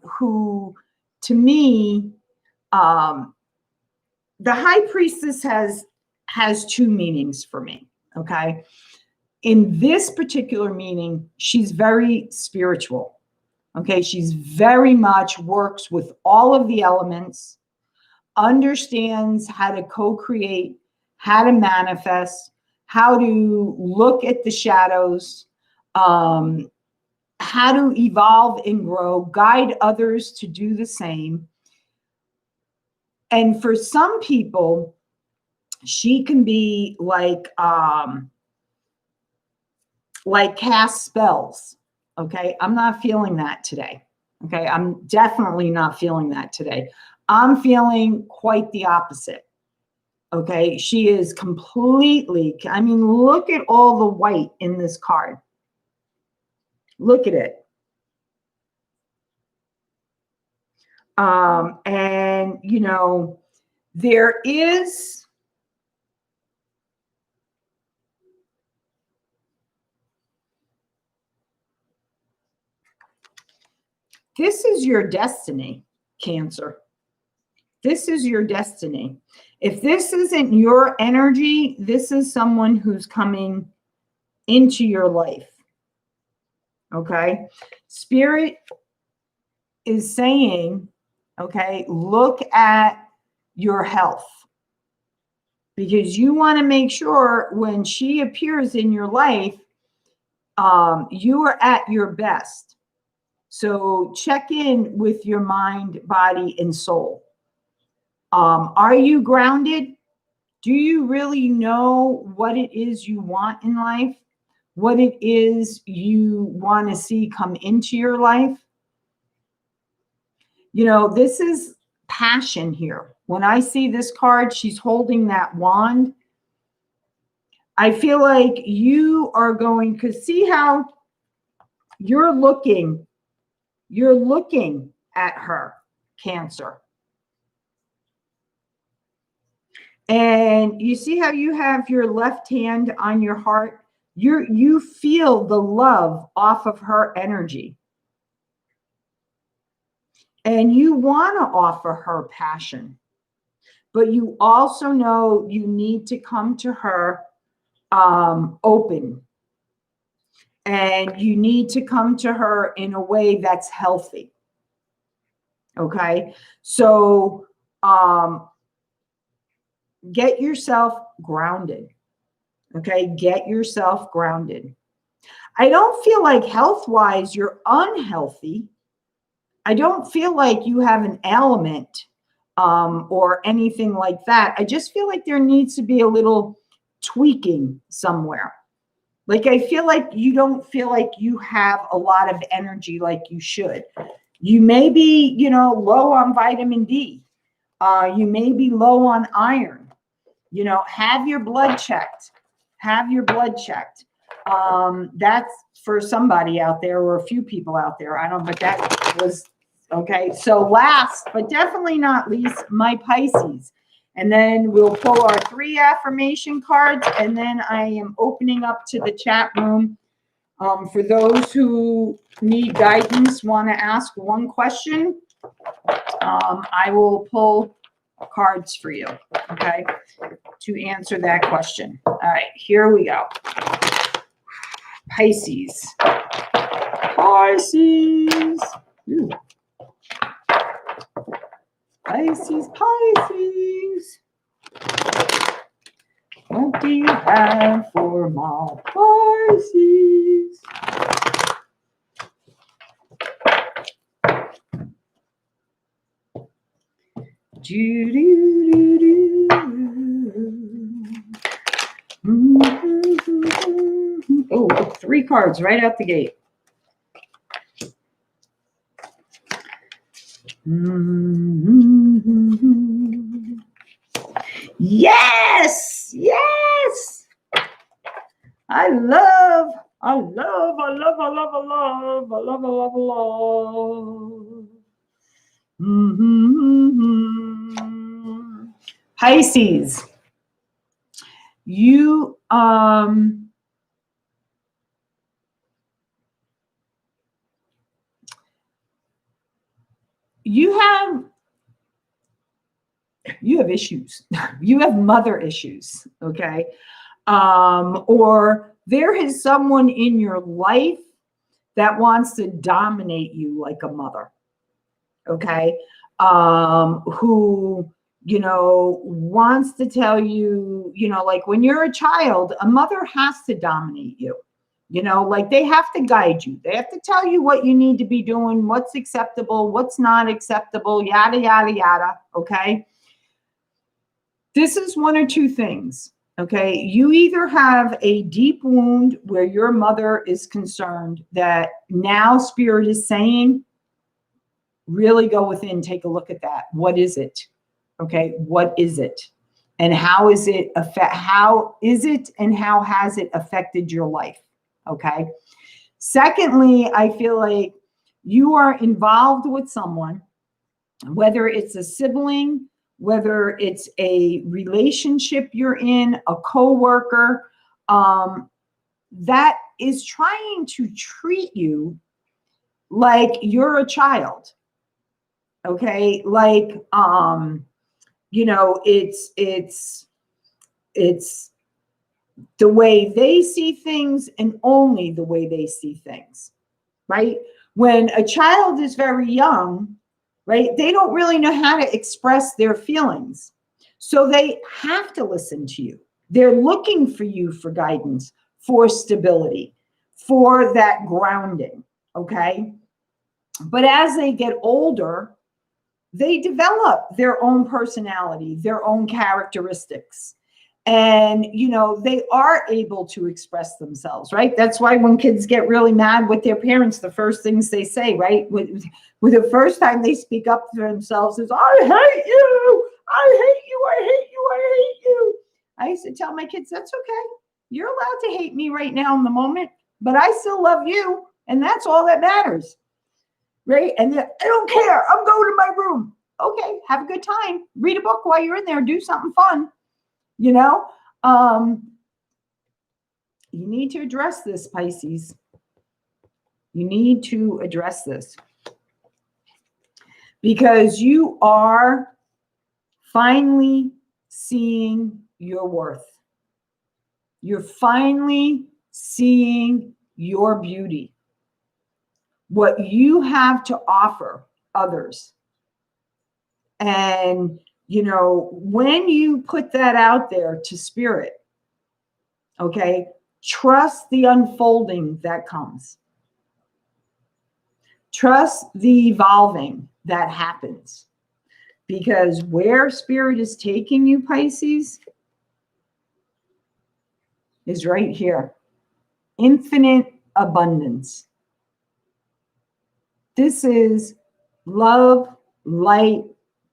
who, to me, the High Priestess has two meanings for me. Okay? In this particular meaning, she's very spiritual. Okay? She's very much works with all of the elements, understands how to co-create, how to manifest, how to look at the shadows, how to evolve and grow, guide others to do the same. And for some people, she can be like cast spells. Okay, I'm not feeling that today. Okay, I'm definitely not feeling that today. I'm feeling quite the opposite. Okay, she is completely, I mean, look at all the white in this card. Look at it. And, you know, there is, this is your destiny, Cancer. This is your destiny. If this isn't your energy, this is someone who's coming into your life. Okay? Spirit is saying, okay, look at your health. Because you want to make sure when she appears in your life, you are at your best. So check in with your mind, body, and soul. Are you grounded? Do you really know what it is you want in life? What it is you want to see come into your life? You know, this is passion here. When I see this card, she's holding that wand. I feel like you are going, because see how you're looking at her, Cancer. And you see how you have your left hand on your heart? You feel the love off of her energy. And you want to offer her passion. But you also know you need to come to her open. And you need to come to her in a way that's healthy. Okay? So get yourself grounded. Okay? Get yourself grounded. I don't feel like health-wise you're unhealthy. I don't feel like you have an ailment or anything like that. I just feel like there needs to be a little tweaking somewhere. Like I feel like you don't feel like you have a lot of energy like you should. You may be, low on vitamin D. You may be low on iron. Have your blood checked. Have your blood checked. That's for somebody out there or a few people out there. I don't know, but that was okay. So last, but definitely not least, my Pisces. And then we'll pull our 3 affirmation cards. And then I am opening up to the chat room. For those who need guidance, want to ask one question, I will pull cards for you, okay, to answer that question. All right, here we go. Pisces. Pisces. Ooh. Pisces, Pisces. What do you have for my Pisces? Do, do, do, do. Mm-hmm. Oh, 3 cards right out the gate. Mm-hmm. Yes, yes. I love. Mm-hmm. Pisces, you have issues. You have mother issues, okay? Or there is someone in your life that wants to dominate you like a mother, okay? Who, wants to tell you, like when you're a child, a mother has to dominate you. Like they have to guide you. They have to tell you what you need to be doing, what's acceptable, what's not acceptable, yada, yada, yada, okay? This is one or two things, okay? You either have a deep wound where your mother is concerned that now Spirit is saying, really go within, take a look at that. What is it? Okay, what is it? And how is it and how has it affected your life? Okay. Secondly, I feel like you are involved with someone, whether it's a sibling, whether it's a relationship you're in, a coworker, that is trying to treat you like you're a child. Okay, like it's the way they see things and only the way they see things, right? When a child is very young, right, they don't really know how to express their feelings. So they have to listen to you. They're looking for you for guidance, for stability, for that grounding, okay? But as they get older, they develop their own personality, their own characteristics. And, they are able to express themselves, right? That's why when kids get really mad with their parents, the first things they say, right? With the first time they speak up for themselves is, I hate you. I hate you. I hate you. I hate you. I used to tell my kids, that's okay. You're allowed to hate me right now in the moment, but I still love you. And that's all that matters. Right? And I don't care. I'm going to my room. Okay, have a good time. Read a book while you're in there. Do something fun. You know, you need to address this, Pisces. You need to address this because you are finally seeing your worth. You're finally seeing your beauty, what you have to offer others. And, you know, when you put that out there to spirit, okay, trust the unfolding that comes. Trust the evolving that happens. Because where spirit is taking you, Pisces, is right here. Infinite abundance. This is love, light,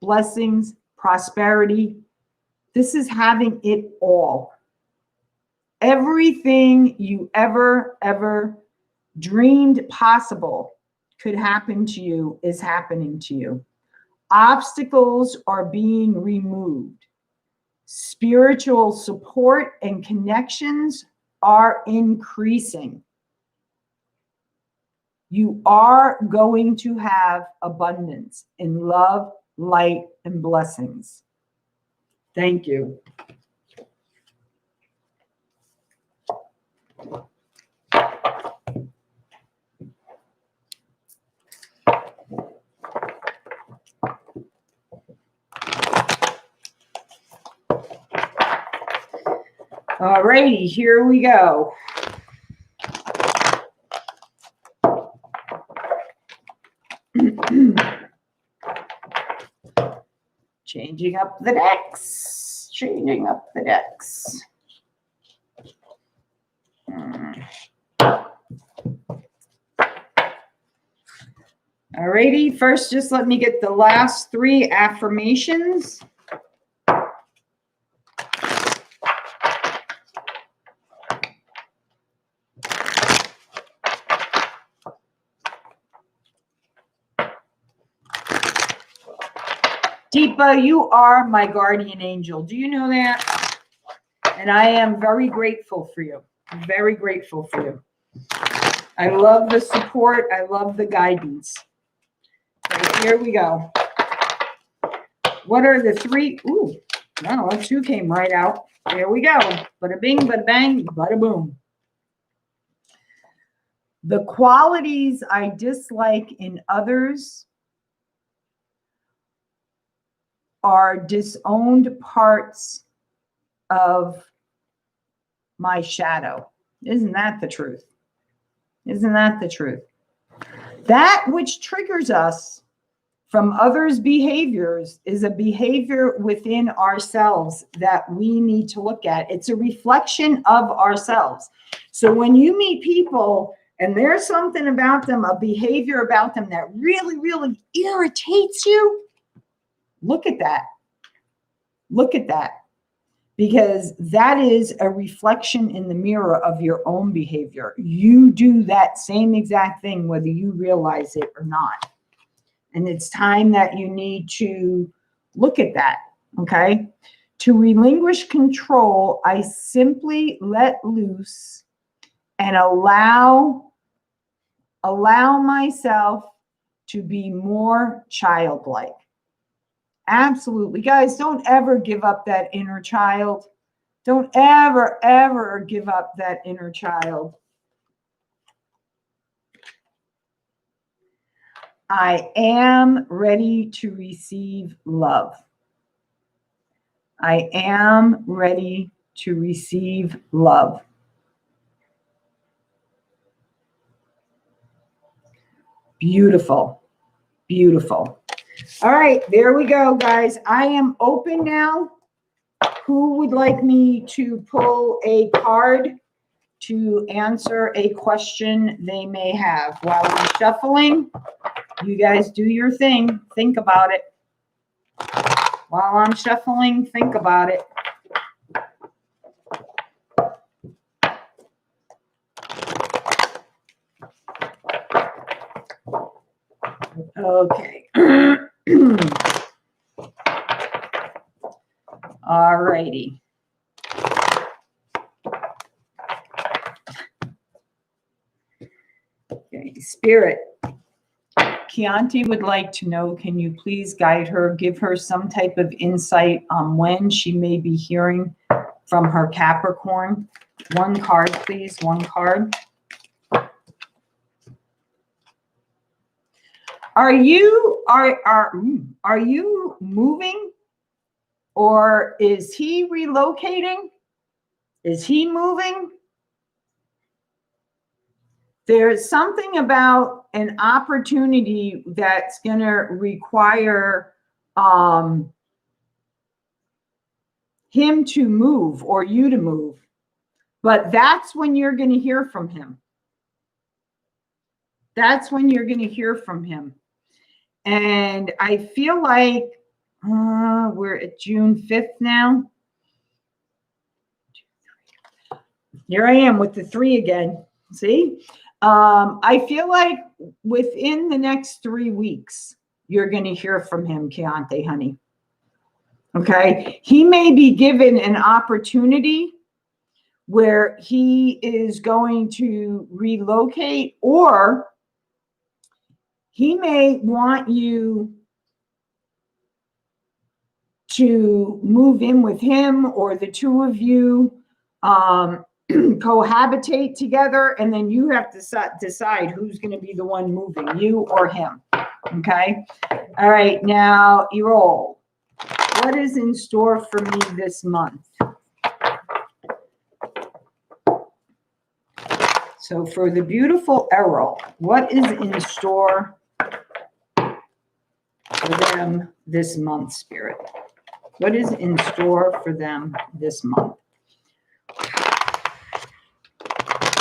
blessings, prosperity. This is having it all. Everything you ever dreamed possible could happen to you is happening to you. Obstacles are being removed. Spiritual support and connections are increasing. You are going to have abundance in love, light, and blessings. Thank you. All righty, here we go. Changing up the decks. Changing up the decks. All righty, first just let me get the last 3 affirmations. Deepa, you are my guardian angel. Do you know that? And I am very grateful for you. I'm very grateful for you. I love the support. I love the guidance. Okay, here we go. What are the 3? Ooh, no, 2 came right out. There we go. Bada bing, bada bang, bada boom. The qualities I dislike in others are disowned parts of my shadow. Isn't that the truth? Isn't that the truth? That which triggers us from others' behaviors is a behavior within ourselves that we need to look at. It's a reflection of ourselves. So when you meet people and there's something about them, a behavior about them that really, really irritates you, look at that. Look at that. Because that is a reflection in the mirror of your own behavior. You do that same exact thing, whether you realize it or not. And it's time that you need to look at that, okay? To relinquish control, I simply let loose and allow myself to be more childlike. Absolutely. Guys, don't ever give up that inner child. Don't ever give up that inner child. I am ready to receive love. I am ready to receive love. Beautiful. Beautiful. All right, there we go, guys. I am open now. Who would like me to pull a card to answer a question they may have? While I'm shuffling, you guys do your thing. Think about it. While I'm shuffling, think about it. Okay. All righty. Spirit, Chianti would like to know, can you please guide her, give her some type of insight on when she may be hearing from her Capricorn? One card, please, one card. Are you moving, or is he relocating? Is he moving? There's something about an opportunity that's going to require him to move or you to move. But that's when you're going to hear from him. That's when you're going to hear from him. And I feel like we're at June 5th now. Here I am with the 3 again. See? I feel like within the next 3 weeks, you're going to hear from him, Chianti, honey. Okay? He may be given an opportunity where he is going to relocate, or he may want you to move in with him, or the two of you cohabitate together, and then you have to decide who's going to be the one moving, you or him. Okay? All right, now, Errol, what is in store for me this month? So for the beautiful Errol, what is in store for them this month, Spirit? What is in store for them this month?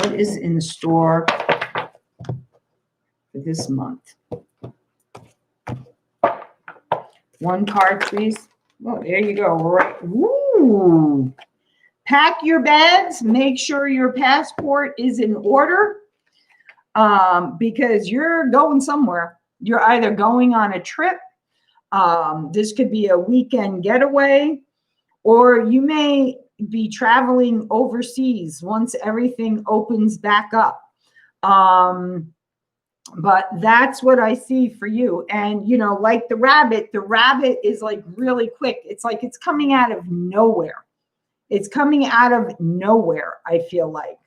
What is in store for this month? One card, please. Oh, there you go. Right. Ooh. Pack your bags. Make sure your passport is in order, because you're going somewhere. You're either going on a trip. This could be a weekend getaway, or you may be traveling overseas once everything opens back up. But that's what I see for you. And, you know, like the rabbit is like really quick. It's like it's coming out of nowhere. It's coming out of nowhere, I feel like.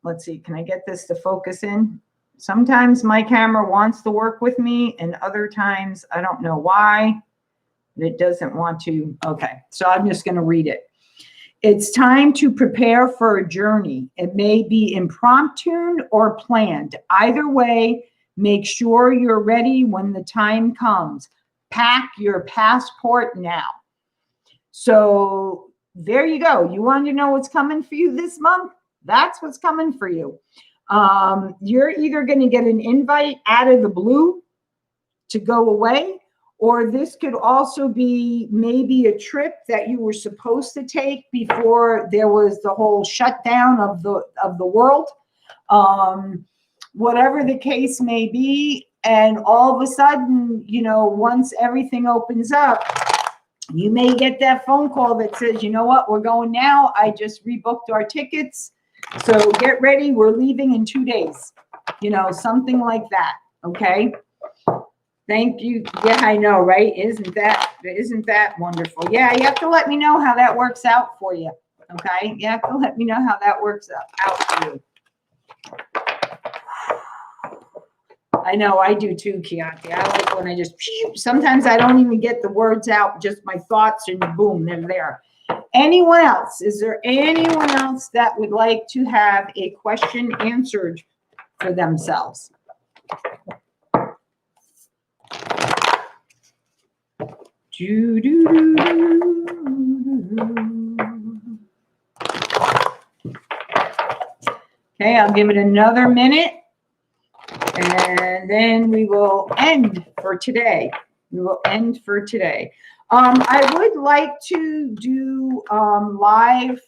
Let's see. Can I get this to focus in? Sometimes my camera wants to work with me, and other times I don't know why it doesn't want to. Okay, so I'm just going to read it. It's time to prepare for a journey. It may be impromptu or planned. Either way, make sure you're ready when the time comes. Pack your passport now. So there you go. You want to know what's coming for you this month? That's what's coming for you. You're either going to get an invite out of the blue to go away, or this could also be maybe a trip that you were supposed to take before there was the whole shutdown of the world. Whatever the case may be, and all of a sudden, you know, once everything opens up, you may get that phone call that says, you know what, we're going now. I just rebooked our tickets. So get ready. We're leaving in 2 days. You know, something like that. Okay. Thank you. Yeah, I know, right? Isn't that wonderful? Yeah, you have to let me know how that works out for you. Okay. You have to let me know how that works out for you. I know I do too, Chianti. I like when I just, sometimes I don't even get the words out, just my thoughts, and boom, they're there. Anyone else? Is there anyone else that would like to have a question answered for themselves? Okay, I'll give it another minute, and then we will end for today. I would like to do live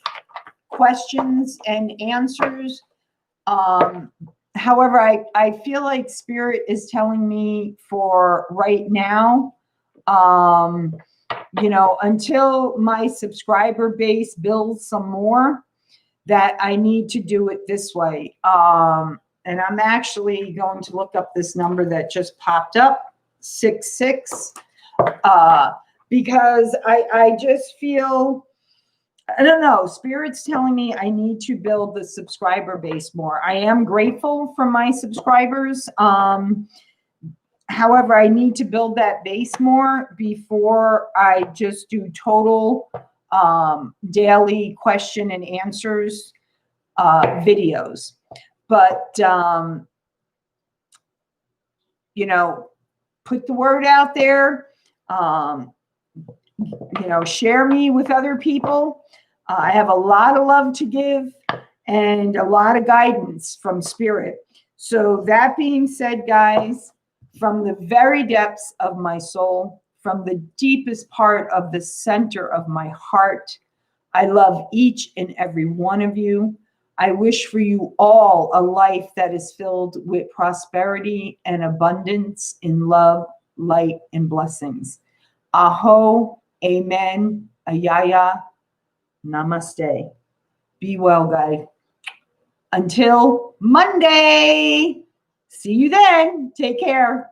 questions and answers. However, I feel like Spirit is telling me for right now, you know, until my subscriber base builds some more, that I need to do it this way. And I'm actually going to look up this number that just popped up, 66, because I just feel, I don't know, Spirit's telling me I need to build the subscriber base more. I am grateful for my subscribers. However, I need to build that base more before I just do total daily question and answers videos. But, you know, put the word out there, you know, share me with other people. I have a lot of love to give and a lot of guidance from Spirit. So that being said, guys, from the very depths of my soul, from the deepest part of the center of my heart, I love each and every one of you. I wish for you all a life that is filled with prosperity and abundance in love, light, and blessings. Aho, amen, ayaya, namaste. Be well, guys. Until Monday. See you then. Take care.